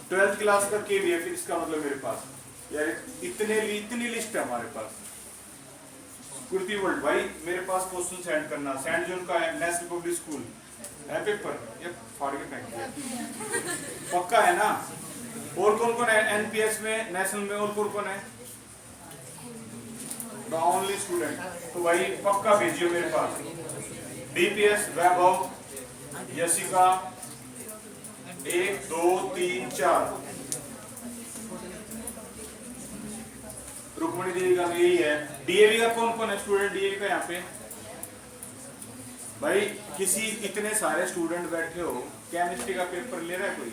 Speaker 1: 12th क्लास का केवी है, फिर इसका मतलब मेरे पास यार इतनी लिस्ट है हमारे पास। कुर्ती वर्ल्ड भाई मेरे पास क्वेश्चन सेंड करना, सेंट जोन का है, नेशनल पब्लिक स्कूल है पेपर, ये फाड़ के फेंक दिया, पक्का है ना। और कौन कौन है NPS में, नेशनल में, और कौन कौन है? द ओनली स्टूडेंट, तो भाई पक्का भेजियो मेरे पास। DPS वैभव, यशिका 1 2 3 4, रुक्मणी देवी का यही है। DAV का कौन कौन है स्टूडेंट? DAV का यहाँ पे भाई किसी इतने सारे स्टूडेंट बैठे हो, केमिस्ट्री का पेपर ले रहा है कोई?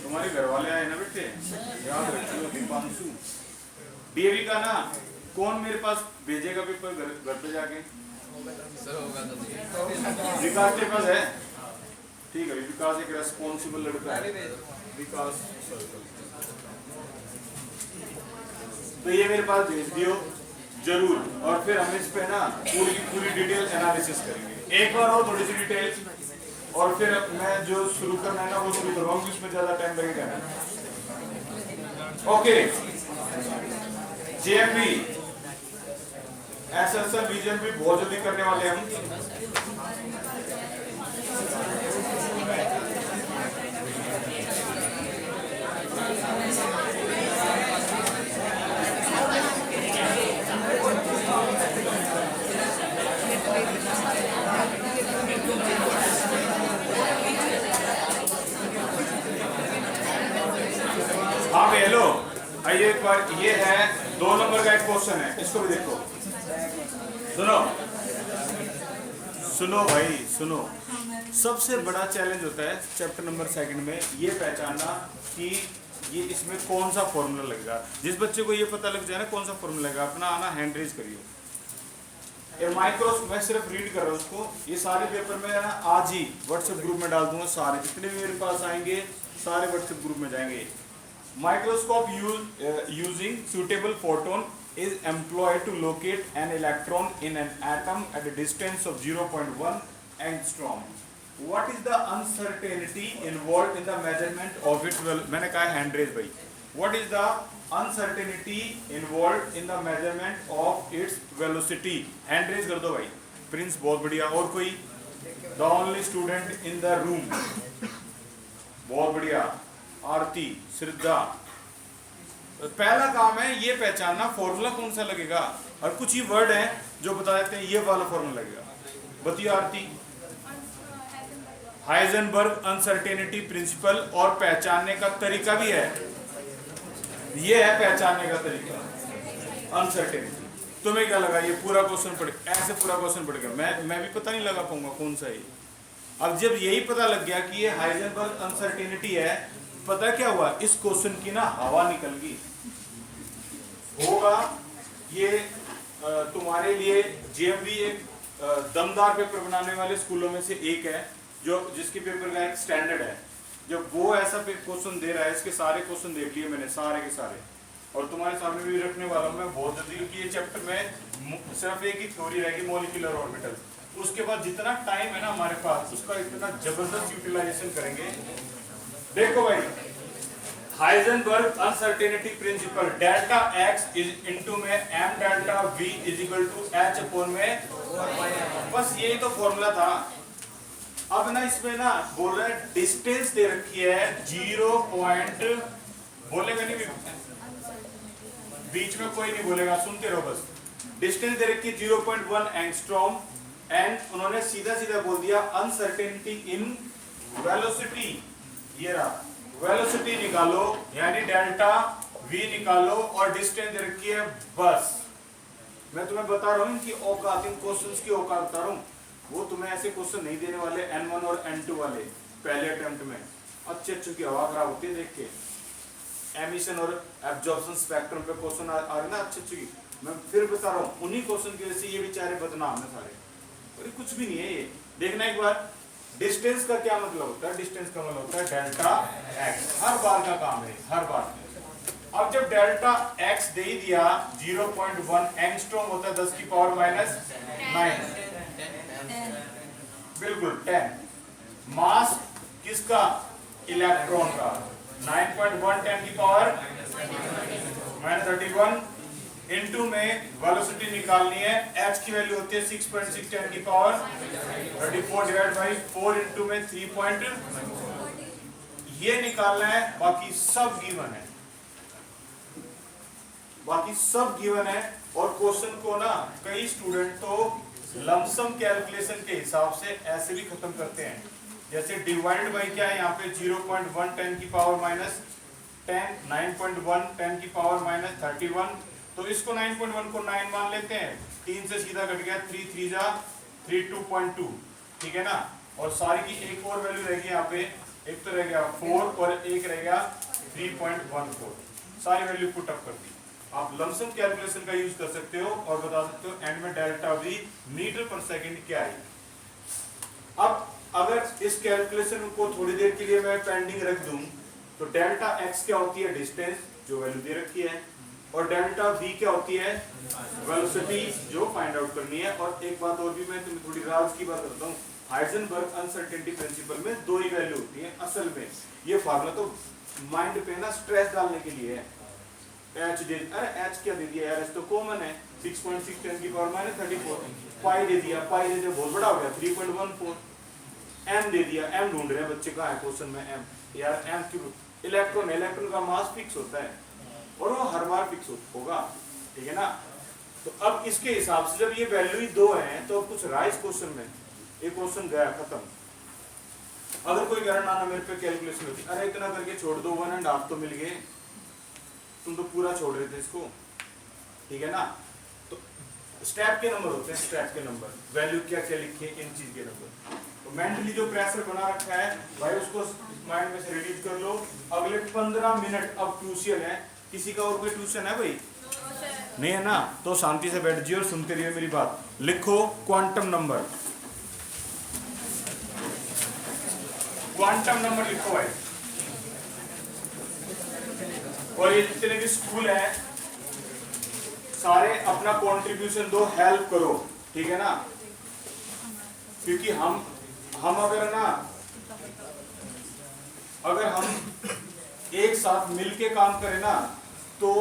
Speaker 1: तुम्हारे घर वाले आए ना बेटे, याद रखियो दीपांशु। DAV का ना कौन मेरे पास भेजेगा पेपर घर पे जाके? विकास के पास है, ठीक है। विकास एक रेस्पॉन्सिबल लड़का है, विकास। तो ये मेरे पास भेज दियो जरूर, और फिर हम इस पे ना पूरी की पूरी डिटेल एनालिसिस करेंगे एक बार और थोड़ी सी डिटेल, और फिर मैं जो शुरू करना है ना वो शुरू करवाऊंगी, उसमें ज्यादा टाइम लगेगा ना। ओके, JMB SSL रीजन भी बहुत जल्दी करने वाले हम। हाँ भाई हेलो, आइए एक बार, ये है 2 नंबर का एक क्वेश्चन है, इसको भी देखो। सुनो भाई सुनो, सबसे बड़ा चैलेंज होता है चैप्टर नंबर 2 में ये पहचानना कि ये इसमें कौन सा फॉर्मूला लगेगा। जिस बच्चे को ये पता लग जाए ना कौन सा फॉर्मूला लगेगा, अपना आना हैंड रेज करिए। ये माइक्रोस मैं सिर्फ रीड कर रहा हूँ उसको, ये सारे पेपर में आज ही व्हाट्सएप ग्रुप में डाल दूंगा, सारे जितने भी मेरे पास आएंगे सारे व्हाट्सएप ग्रुप में जाएंगे। Microscope using suitable photon is employed to locate an electron in an atom at a distance of 0.1 angstrom. What is the uncertainty involved in the measurement of its well? मैंने कहा hand raise भाई. What is the uncertainty involved in the measurement of its velocity? Hand raise कर दो भाई. Prince बहुत बढ़िया. और कोई? The only student in the room. बहुत बढ़िया. आरती, श्रद्धा। पहला काम है ये पहचानना फॉर्मूला कौन सा लगेगा, और कुछ ही वर्ड हैं जो बता देते हैं ये वाला फॉर्मूला लगेगा। बताइए आरती। हाइजेनबर्ग अनसर्टेनिटी प्रिंसिपल, और पहचानने का तरीका भी है, ये है पहचानने का तरीका अनसर्टेनिटी। तुम्हें क्या लगा ये पूरा क्वेश्चन पढ़, ऐसे पूरा क्वेश्चन पढ़ेगा, मैं भी पता नहीं लगा पाऊंगा कौन सा है। अब जब यही पता लग गया कि ये हाइजेनबर्ग अनसर्टेनिटी है, पता क्या हुआ, इस क्वेश्चन की ना हवा निकल गई होगा। ये तुम्हारे लिए JMB एक दमदार पेपर बनाने वाले स्कूलों में से एक है, जो जिसके पेपर का एक स्टैंडर्ड है। जब वो ऐसा क्वेश्चन दे रहा है, इसके सारे क्वेश्चन देख लिए मैंने सारे के सारे, और तुम्हारे सामने भी रखने वाला हूँ मैं बहुत जल्दी, क्योंकि ये चैप्टर में सिर्फ एक ही थ्योरी रहेगी, मॉलिक्यूलर ऑर्बिटल। उसके बाद जितना टाइम है ना हमारे पास उसका इतना जबरदस्त यूटिलाइजेशन करेंगे। देखो भाई, Heisenberg uncertainty principle, delta x is into में m delta v is equal to h upon में, बस यही तो फॉर्मूला था। अब ना इसमें ना बोल रहे हैं डिस्टेंस दे रखी है 0 पॉइंट, बोलेगा नहीं बीच में कोई नहीं बोलेगा, सुनते रहो बस। डिस्टेंस दे रखी है 0.1 एंगस्ट्रॉम एंड उन्होंने सीधा सीधा बोल दिया अनसर्टेनिटी इन वेलोसिटी, ये रहा वेलोसिटी निकालो यानी डेल्टा वी निकालो और डिस्टेंस दे रखी है। बस मैं तुम्हें बता रहा हूं इनकी औकात, इन क्वेश्चंस की औकात बता रहा हूं। वो तुम्हें ऐसे क्वेश्चन नहीं देने वाले N1 और N2 वाले पहले अटेम्प्ट में। अच्छे की हवा खराब होती है देख के, एमिशन और एब्जॉर्प्शन स्पेक्ट्रम पे क्वेश्चन आ रहे ना अच्छे की। मैं फिर बता रहा हूँ उन्हीं क्वेश्चन की वजह से ये बेचारे बदनाम है सारे, और कुछ भी नहीं है ये। देखना एक बार डिस्टेंस का क्या मतलब होता है, डिस्टेंस का मतलब होता है डेल्टा एक्स, हर बार का काम है हर बार। अब जब डेल्टा एक्स दे दिया 0.1 एंगस्ट्रॉम होता है 10 की पावर माइनस 9, बिल्कुल 10। मास किसका, इलेक्ट्रॉन का, 9.1 10 की पावर माइनस 31 इनटू में वेलोसिटी निकालनी है, h की वैल्यू होती है 6.6 10 की पावर 34 डिवाइड बाई 4 इनटू में 3. ये निकालना है, बाकी सब गिवन है, बाकी सब गिवन है। और क्वेश्चन को ना कई स्टूडेंट तो लमसम कैलकुलेशन के हिसाब से ऐसे भी खत्म करते हैं, जैसे डिवाइड बाई क्या है यहाँ पे 0.1 10 की पावर माइनस 10, 9.1 10 की पावर माइनस 31, तो इसको 9.1 को 9 मान लेते हैं, 3 से सीधा कट गया 3 3 जा 32.2, ठीक है ना। और सारी की एक और वैल्यू रहेगी यहाँ पे, एक तो रह गया 4 और एक रह गया 3.14, सारी वैल्यू पुट अप कर दी। आप लमसम कैलकुलेशन का यूज कर सकते हो और बता सकते हो एंड में डेल्टा वी मीटर पर सेकंड क्या है। अब अगर इस कैलकुलेशन को थोड़ी देर के लिए मैं पेंडिंग रख दूं तो डेल्टा एक्स क्या होती है, डिस्टेंस जो वैल्यू दे रखी है, और डेल्टा वी क्या होती है, वेलोसिटी जो फाइंड आउट करनी है। और एक बात और भी मैं तुम्हें थोड़ी राज की बात करता हूँ, हाइजेनबर्ग अनसर्टेनिटी प्रिंसिपल में 2 ही वैल्यू होती है असल में। ये फार्मूला तो माइंड पे ना स्ट्रेस डालने के लिए है। एच दे, अरे एच क्या दे दिया यार, एच तो कॉमन है 6.6 10 की पावर माइनस 34, पाई दे दिया, पाई दे दिया बहुत बड़ा हो गया 3.14, एम दे दिया, एम ढूंढ रहे हैं बच्चे कहाँ है क्वेश्चन में एम, यार एम क्यों, इलेक्ट्रॉन, इलेक्ट्रॉन का मास फिक्स होता है और वो हर बार फिक्स होगा, ठीक है ना। तो अब इसके हिसाब से जब ये वैल्यू ही 2 है तो कुछ राइज क्वेश्चन में ये क्वेश्चन गया खत्म। अगर कोई कह रहा ना मेरे पे कैलकुलेशन होती, अरे इतना करके छोड़ दो, 1.5 तो मिल गए, तुम तो पूरा छोड़ रहे थे इसको, ठीक है ना। तो स्टेप के नंबर होते हैं, स्टेप के नंबर, वैल्यू क्या क्या लिखे इन चीज के नंबर। तो मेंटली जो प्रेशर बना रखा है भाई उसको माइंड में से रिलीज कर लो। अगले 15 मिनट अब ट्यूशन है, किसी का और कोई ट्यूशन है भाई नहीं है ना, तो शांति से बैठ जाइए और सुनते रहिए मेरी बात। लिखो क्वांटम नंबर, क्वांटम नंबर लिखो भाई। और ये जितने भी स्कूल है सारे अपना कंट्रीब्यूशन दो, हेल्प करो, ठीक है ना। क्योंकि हम अगर ना, अगर हम एक साथ मिलके काम करें ना तो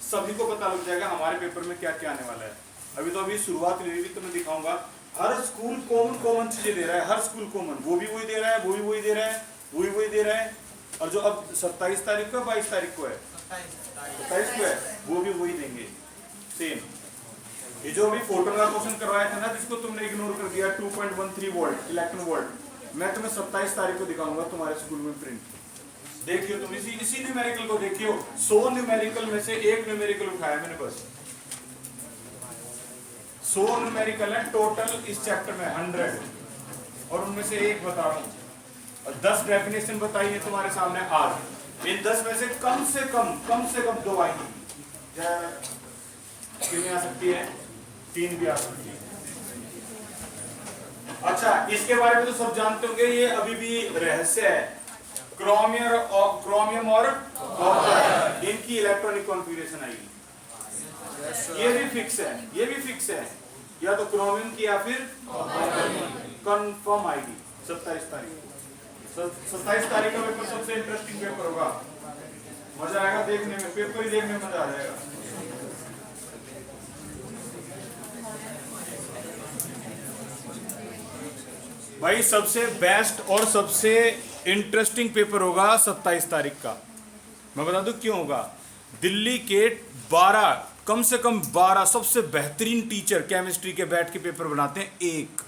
Speaker 1: सभी को पता लग जाएगा हमारे पेपर में क्या क्या आने वाला है। अभी शुरुआत हुई भी, तो मैं दिखाऊंगा हर स्कूल कॉमन चीजें दे रहा है, हर स्कूल कॉमन, वो भी वही दे रहा है, वो भी वही दे रहा है, वो भी वही दे रहा है। और जो अब 27 तारीख को 22 तारीख को है, 27 को है, वो भी वही देंगे सेम। ये जो अभी फोटो का क्वेश्चन करवाया था ना जिसको तुमने इग्नोर कर दिया 2.13 वोल्ट इलेक्ट्रॉन वोल्ट, मैं तुम्हें 27 तारीख को दिखाऊंगा तुम्हारे स्कूल में प्रिंट। देखियो तुम इसी न्यूमेरिकल को देखियो, 100 न्यूमेरिकल में से एक न्यूमेरिकल उठाया मैंने बस, 100 न्यूमेरिकल है टोटल इस चैप्टर में 100, और उनमें से एक बता रहा हूँ, और 10 डेफिनेशन बताई है तुम्हारे सामने आज। इन 10 में से कम से कम 2 आएंगी, कितनी आ सकती है, 3 भी आ सकती है। अच्छा, इसके बारे में तो सब जानते होंगे, ये अभी भी रहस्य है, क्रोमियम और कॉपर, इनकी इलेक्ट्रॉनिक कॉन्फ़िगरेशन आएगी, ये भी फिक्स है, ये भी फिक्स है। या तो क्रोमियम की या फिर कंफर्म आएगी 27 तारीख को। 27 तारीख का पेपर सबसे इंटरेस्टिंग पेपर होगा, मजा आएगा देखने में, पेपर ही देखने में मजा आ जाएगा। भाई सबसे बेस्ट और सबसे इंटरेस्टिंग पेपर होगा 27 तारीख का। मैं बता दूं क्यों होगा। दिल्ली के 12 कम से कम 12 सबसे बेहतरीन टीचर केमिस्ट्री के बैठ के पेपर बनाते हैं। एक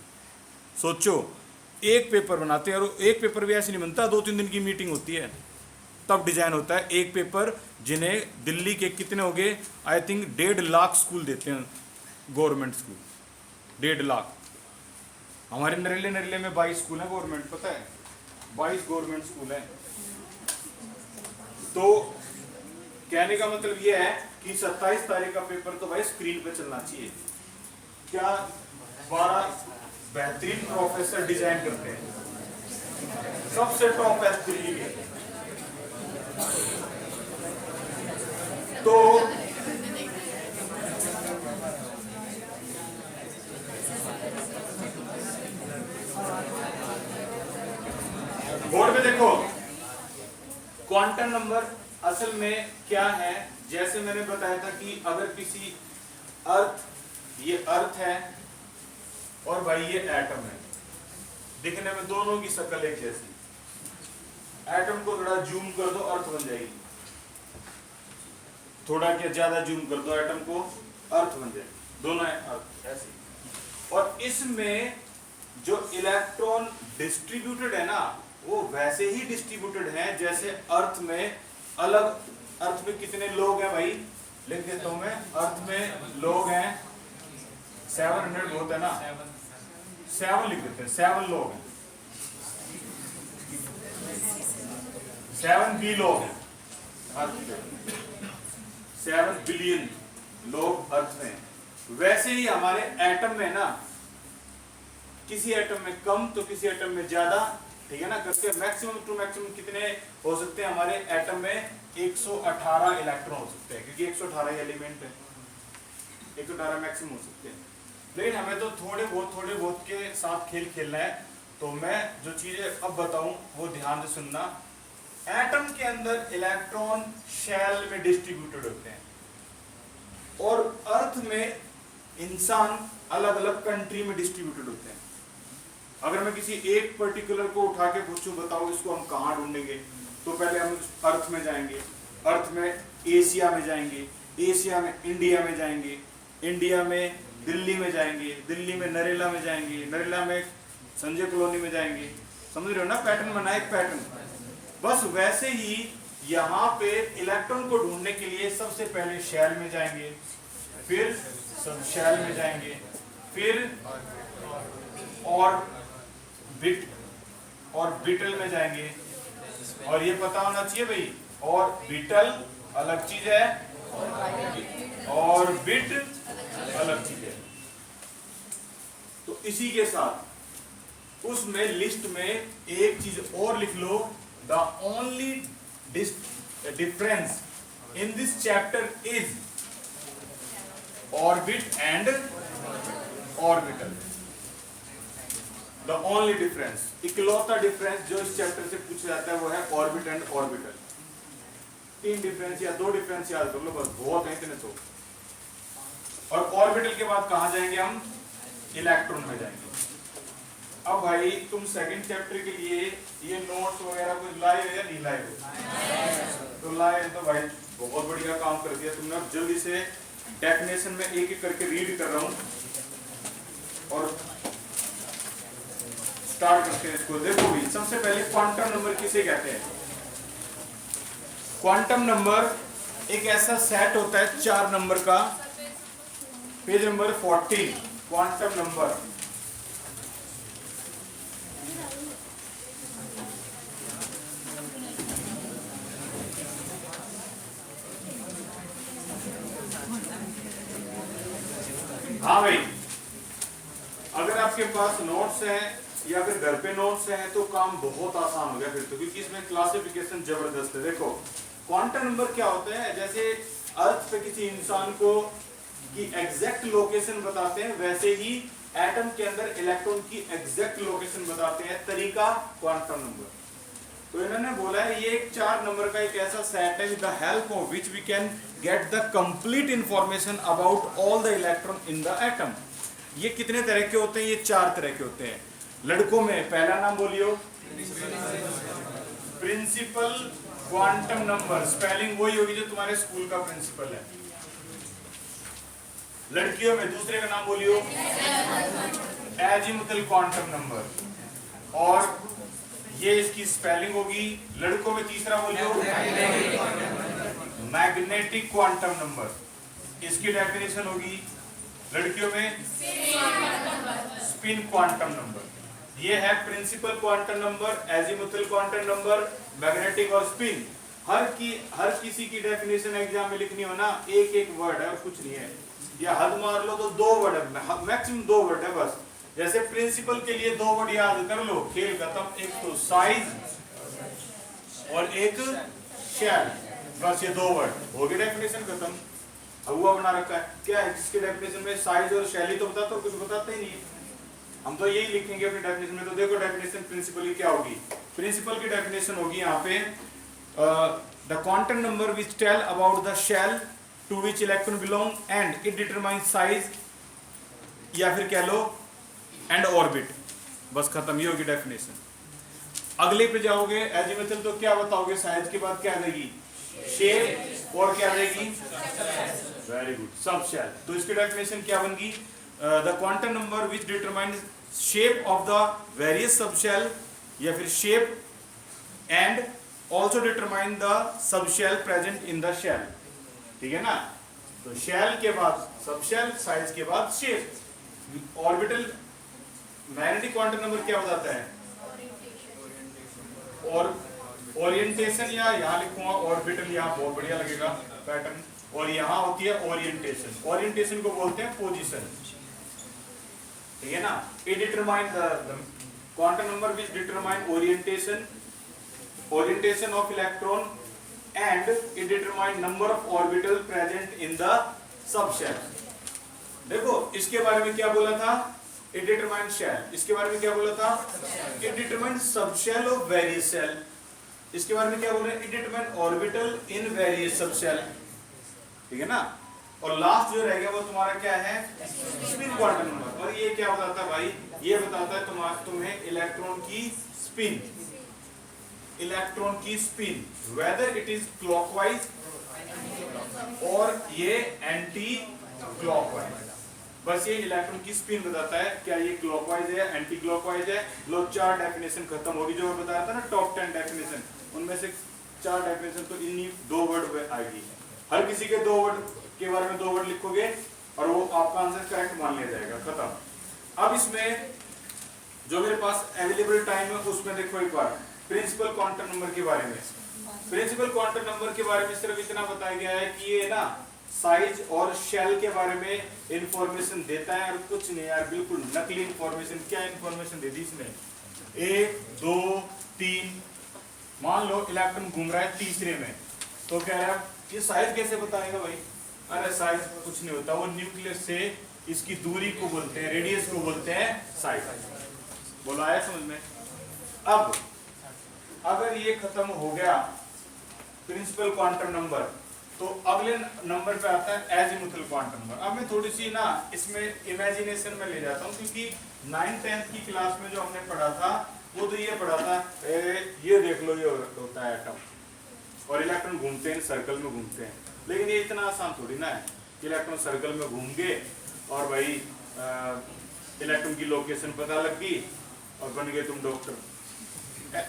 Speaker 1: सोचो, एक पेपर बनाते हैं, और एक पेपर भी ऐसे नहीं बनता, 2-3 दिन की मीटिंग होती है तब डिजाइन होता है एक पेपर, जिन्हें दिल्ली के कितने हो गए, आई थिंक 1.5 लाख स्कूल देते हैं, गवर्नमेंट स्कूल 1.5 लाख। हमारे नरेले में 22 स्कूल है गवर्नमेंट, पता है 22 गवर्नमेंट स्कूल है। तो कहने का मतलब यह है कि 27 तारीख का पेपर तो भाई स्क्रीन पे चलना चाहिए। क्या 12 बेहतरीन प्रोफेसर डिजाइन करते हैं, सबसे टॉप है दिल्ली के। तो बोर्ड पे देखो, क्वांटम नंबर असल में क्या है। जैसे मैंने बताया था कि अगर किसी अर्थ, ये अर्थ है और भाई ये एटम है, दिखने में दोनों की शक्ल एक जैसी। एटम को थोड़ा जूम कर दो, अर्थ बन जाएगी, थोड़ा क्या ज्यादा जूम कर दो, एटम को अर्थ बन जाएगी, दोनों है अर्थ ऐसे। और इसमें जो इलेक्ट्रॉन डिस्ट्रीब्यूटेड है ना, वो वैसे ही डिस्ट्रीब्यूटेड है जैसे अर्थ में अलग। अर्थ में कितने लोग हैं भाई, लिख देता हूं मैं। अर्थ में लोग हैं 700 बहुत है ना, 7 लिख देते हैं, 7 लोग हैं, 7 लोग हैं अर्थ में, 7 बिलियन लोग अर्थ में। वैसे ही हमारे एटम में ना, किसी एटम में कम तो किसी एटम में ज्यादा, ठीक है ना, करके मैक्सिमम टू मैक्सिमम कितने हो सकते हैं हमारे एटम में, 118 इलेक्ट्रॉन हो सकते हैं, क्योंकि 118 एलिमेंट है, 118 मैक्सिमम हो सकते हैं। लेकिन हमें तो थोड़े बहुत के साथ खेल खेलना है। तो मैं जो चीजें अब बताऊं वो ध्यान से सुनना। एटम के अंदर इलेक्ट्रॉन शेल में डिस्ट्रीब्यूटेड होते हैं, और अर्थ में इंसान अलग अलग कंट्री में डिस्ट्रीब्यूटेड होते हैं। अगर मैं किसी एक पर्टिकुलर को उठा के पूछूं, बताओ इसको हम कहाँ ढूंढेंगे, तो पहले हम अर्थ में जाएंगे, अर्थ में एशिया में जाएंगे, एशिया में इंडिया में जाएंगे, इंडिया में दिल्ली में जाएंगे, दिल्ली में नरेला में जाएंगे, नरेला में संजय कॉलोनी में जाएंगे। समझ रहे हो ना, पैटर्न बना एक पैटर्न। बस वैसे ही यहाँ पे इलेक्ट्रॉन को ढूंढने के लिए सबसे पहले शेल में जाएंगे, फिर सब शेल में जाएंगे, फिर ऑर्बिटल में जाएंगे। और ये पता होना चाहिए भाई, ऑर्बिटल अलग चीज है, ऑर्बिट अलग चीज है। तो इसी के साथ उसमें लिस्ट में एक चीज और लिख लो, the only difference in this chapter is orbit and orbital. The only difference, इकलौता डिफरेंस जो इस चैप्टर से पूछा जाता है वो है ऑर्बिट एंड ऑर्बिटल। 3 डिफरेंस या 2 डिफरेंस याद कर लो बस, बहुत है इतने तो। और ऑर्बिटल के बाद कहां जाएंगे हम, इलेक्ट्रॉन में जाएंगे। अब भाई तुम सेकंड चैप्टर के लिए ये नोट्स वगैरह कुछ लाए हो या नहीं लाए हो? तो लाए तो भाई बहुत बढ़िया काम कर दिया तुमने। अब जल्दी से डेफिनेशन में एक एक करके रीड कर रहा हूं और स्टार्ट करते हैं इसको। देखो भी, सबसे पहले क्वांटम नंबर किसे कहते हैं? क्वांटम नंबर एक ऐसा सेट होता है 4 नंबर का, पेज नंबर 14, क्वांटम नंबर। हाँ भाई, अगर आपके पास नोट्स हैं या फिर घर पे नोट्स हैं तो काम बहुत आसान हो गया फिर तो, क्योंकि इसमें क्लासिफिकेशन जबरदस्त है। देखो क्वांटम नंबर क्या होता है, जैसे अर्थ पे किसी इंसान को की एग्जैक्ट लोकेशन बताते हैं, वैसे ही एटम के अंदर इलेक्ट्रॉन की एग्जैक्ट लोकेशन बताते हैं। तरीका क्वांटम नंबर। तो इन्होंने बोला है ये एक 4 नंबर का एक ऐसा सेट है with the help of which we can get the complete information about all the electron in the atom. ये कितने तरह के होते हैं? ये 4 तरह के होते हैं। लड़कों में पहला नाम बोलियो, प्रिंसिपल क्वांटम नंबर, स्पेलिंग वही होगी जो तुम्हारे स्कूल का प्रिंसिपल है। लड़कियों में दूसरे का नाम बोलियो, एजीमुथल क्वांटम नंबर, और ये इसकी स्पेलिंग होगी। लड़कों में तीसरा बोलियो, मैग्नेटिक क्वांटम नंबर, इसकी डेफिनेशन होगी। लड़कियों में स्पिन क्वांटम नंबर। ये है principal quantum number, azimuthal quantum number, magnetic और स्पिन। हर किसी की डेफिनेशन एग्जाम में लिखनी हो ना, एक एक वर्ड है और कुछ नहीं है, या हद मार लो तो 2 वर्ड है, मैक्सिमम 2 वर्ड है बस। जैसे प्रिंसिपल के लिए 2 वर्ड याद कर लो, खेल खत्म। एक तो साइज और एक शेल, बस ये 2 वर्ड हो गए, डेफिनेशन खत्म। हुआ बना रखा है क्या है जिसके डेफिनेशन में साइज और शेल ही तो बताता, तो कुछ बताते ही नहीं है। हम तो यही लिखेंगे अपनी डेफिनेशन में। तो देखो डेफिनेशन प्रिंसिपल की क्या होगी। प्रिंसिपल की डेफिनेशन होगी यहाँ पे the quantum number which tell about the shell to which electron belong and it determine size, या फिर कह लो एंड ऑर्बिट। बस खत्म, ये होगी डेफिनेशन। अगले पे जाओगे एजीमुथल, तो क्या बताओगे? साइज के बाद क्या देगी? शेप, और क्या देगी? Very good, subshell. तो इसकी डेफिनेशन क्या बनेगी? The quantum number which determine shape of the various subshell, या फिर shape and also determine the subshell present in the shell. ठीक है ना? तो शेल के बाद सबशेल, साइज के बाद shape. Orbital magnetic quantum number क्या बताता है? और ओरिएंटेशन, या यहाँ लिखूंगा ऑर्बिटल, यहाँ बहुत बढ़िया लगेगा पैटर्न। और यहाँ होती है ओरिएंटेशन। ओरिएंटेशन को बोलते हैं पोजीशन। ठीक है ना? It determine the quantum number which determine orientation of electron and it determine number of orbital present in the subshell। देखो इसके बारे में क्या बोला था? It determine shell। इसके बारे में क्या बोला था? It determine subshell of various shell। इसके बारे में क्या बोल रहे हैं? It determine orbital in various subshell। ठीक है ना? और लास्ट जो रह गया वो तुम्हारा क्या है? Spin quantum number. और ये क्या बताता है भाई? ये बताता है तुम्हें इलेक्ट्रॉन की स्पिन, इलेक्ट्रॉन की spin, whether it is clockwise और ये एंटी क्लॉकवाइज। बस ये इलेक्ट्रॉन की स्पिन बताता है, क्या ये क्लॉकवाइज है, एंटी क्लॉकवाइज है। लो 4 डेफिनेशन खत्म होगी। जो मैं बता रहा था ना टॉप 10 डेफिनेशन, उनमें से 4 डेफिनेशन तो इन्हीं 2 वर्ड आएगी। हर किसी के 2 वर्ड के बारे में 2 वर्ड लिखोगे और वो आपका आंसर करेक्ट मान लिया जाएगा, खत्म। अब इसमें जो मेरे पास अवेलेबल टाइम है उसमें देखो एक बार प्रिंसिपल क्वांटम नंबर के बारे में। प्रिंसिपल क्वांटम नंबर के बारे में सिर्फ इतना बताया गया है कि ये ना साइज और शेल के बारे में इंफॉर्मेशन देता है और कुछ नहीं यार, बिल्कुल नकली इंफॉर्मेशन। क्या इंफॉर्मेशन दे दी इसमें? 1 2 3, मान लो इलेक्ट्रॉन घूम रहा है तीसरे में, तो कह रहा है ये साइज कैसे बताएगा भाई? अरे साइज कुछ नहीं होता, वो न्यूक्लियस से इसकी दूरी को बोलते हैं, रेडियस को बोलते हैं साइज। बोला है समझ में? अब अगर ये खत्म हो गया प्रिंसिपल क्वांटम नंबर, तो अगले नंबर पे आता है एजीमुथल क्वांटम नंबर। अब मैं थोड़ी सी ना इसमें इमेजिनेशन में ले जाता हूँ, क्योंकि 9th 10th की क्लास में जो हमने पढ़ा था वो तो ये पढ़ा था, ये देख लो ये होता है एटम और इलेक्ट्रॉन घूमते हैं सर्कल में घूमते हैं। लेकिन ये इतना आसान थोड़ी ना है कि इलेक्ट्रॉन सर्कल में घूम गए और भाई इलेक्ट्रॉन की लोकेशन पता लग गई और बन गए तुम डॉक्टर।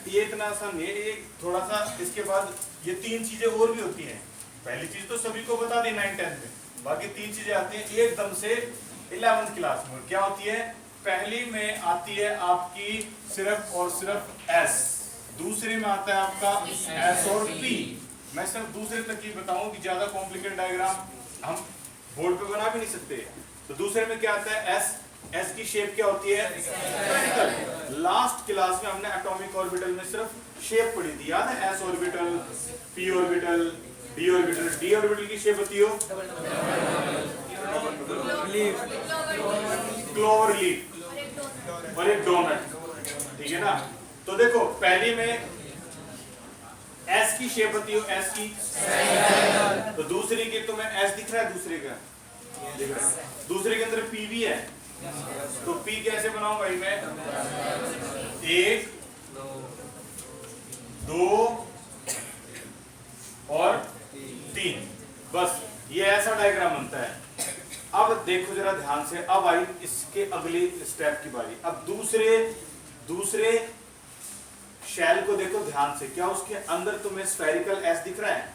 Speaker 1: ये इतना आसान नहीं है। ये थोड़ा सा इसके बाद ये 3 चीजें और भी होती हैं। पहली चीज तो सभी को बता दी 9th 10th में, बाकी 3 चीजें आती हैं एकदम से 11th क्लास में। क्या होती है? पहली में आती है आपकी सिर्फ और सिर्फ S, दूसरे में आता है आपका S और P। मैं सिर्फ दूसरे तक ही बताऊं कि ज्यादा कॉम्प्लिकेटेड डायग्राम हम बोर्ड पे बना भी नहीं सकते। तो दूसरे में क्या आता है? S की शेप क्या होती है? स्फेरिकल। लास्ट क्लास में हमने एटॉमिक ऑर्बिटल में सिर्फ शेप पढ़ी थी, याद है? S orbital, P orbital, D orbital. D orbital की शेप होती हो क्लोवर लीफ और एक डोनट, ठीक है ना। तो देखो पहली में एस की शेप होती है, एस की, तो दूसरी की तुम्हें एस दिख रहा है, दूसरे का दिख रहा है, दूसरे के अंदर पी भी है, तो पी कैसे बनाऊं भाई मैं, 1 2 और 3, बस ये ऐसा डायग्राम बनता है। अब देखो जरा ध्यान से, अब आई इसके अगली स्टेप की बारी। अब दूसरे शेल को देखो ध्यान से, क्या उसके अंदर तुम्हें स्फेरिकल एस दिख रहा है,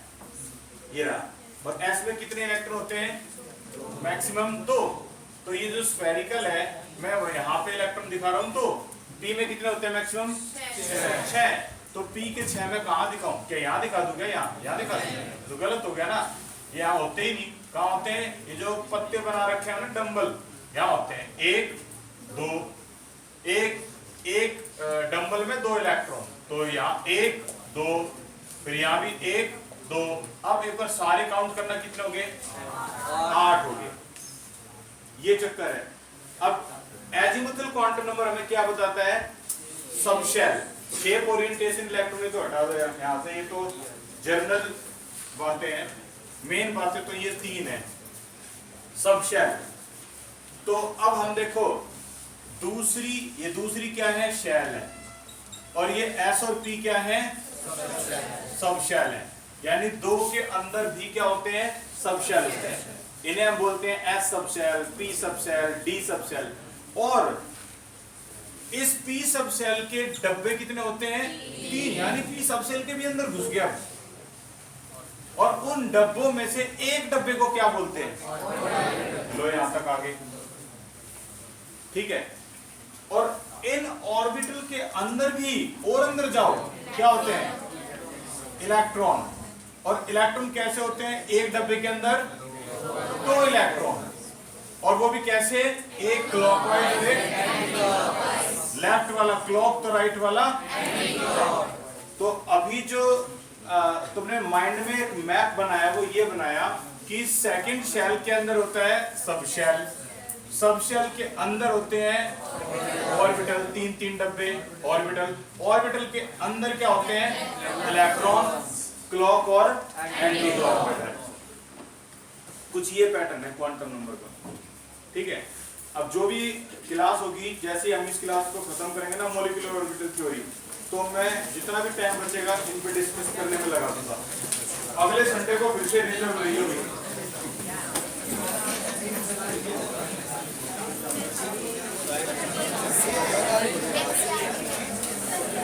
Speaker 1: ये रहा, और एस में कितने इलेक्ट्रॉन होते हैं, मैक्सिमम 2। तो ये जो स्फेरिकल है, मैं यहाँ पे इलेक्ट्रॉन दिखा रहा हूँ, तो पी में कितने होते हैं मैक्सिमम, 6। तो पी के 6 में कहाँ दिखाऊं, क्या यहाँ दिखा दूं, क्या यहाँ दिखा दूं, तो गलत हो गया ना, यहाँ होते ही नहीं। कहाँ होते हैं, ये जो पत्ते बना रखे हैं ना डंबल, यहाँ होते हैं 1 2, एक डंबल में 2 इलेक्ट्रॉन, तो यहाँ 1 2, फिर यहाँ भी 1 2। अब एक बार सारे काउंट करना, कितने हो गए, 8 हो गए। ये चक्कर है। अब एजीमुथल क्वांटम नंबर हमें क्या बताता है, सबशेल, शेप ओरिएंटेशन इलेक्ट्रॉन तो हटा दो यहाँ से, ये तो जर्नल बातें हैं, मेन बातें तो ये 3 है। सबशेल, तो अब हम देखो दूसरी क्या है, शेल है, और ये एस और पी क्या है, सबशेल है, यानी 2 के अंदर भी क्या होते हैं, सबशेल होते हैं। इन्हें हम बोलते हैं S subshell, P subshell, D subshell. और इस पी सबशेल के डब्बे कितने होते हैं, 3, यानी पी सबशेल के भी अंदर घुस गया। और उन डब्बों में से एक डब्बे को क्या बोलते हैं, लो यहां तक आगे, ठीक है। और इन ऑर्बिटल के अंदर भी, और अंदर जाओ, क्या होते हैं, इलेक्ट्रॉन। और इलेक्ट्रॉन कैसे होते हैं, एक डब्बे के अंदर 2 इलेक्ट्रॉन, और वो भी कैसे, एक क्लॉकवाइज और एक लेफ्ट वाला क्लॉक, तो राइट वाला। तो अभी जो तुमने माइंड में एक मैप बनाया, वो ये बनाया कि सेकंड शेल के अंदर होता है सबशेल, सबशेल के अंदर होते हैं ऑर्बिटल, 3 डब्बे ऑर्बिटल के अंदर क्या होते हैं, इलेक्ट्रॉन, क्लॉक और एंटी क्लॉक पैटर्न। कुछ ये पैटर्न है क्वांटम नंबर का, ठीक है। अब जो भी क्लास होगी, जैसे हम इस क्लास को खत्म करेंगे ना, मॉलिक्यूलर ऑर्बिटल थ्योरी, तो मैं जितना भी टाइम बचेगा इन पे डिस्कस करने में लगा दूंगा। अगले संडे को फिर से रिजर्व रही होगी।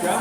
Speaker 1: क्या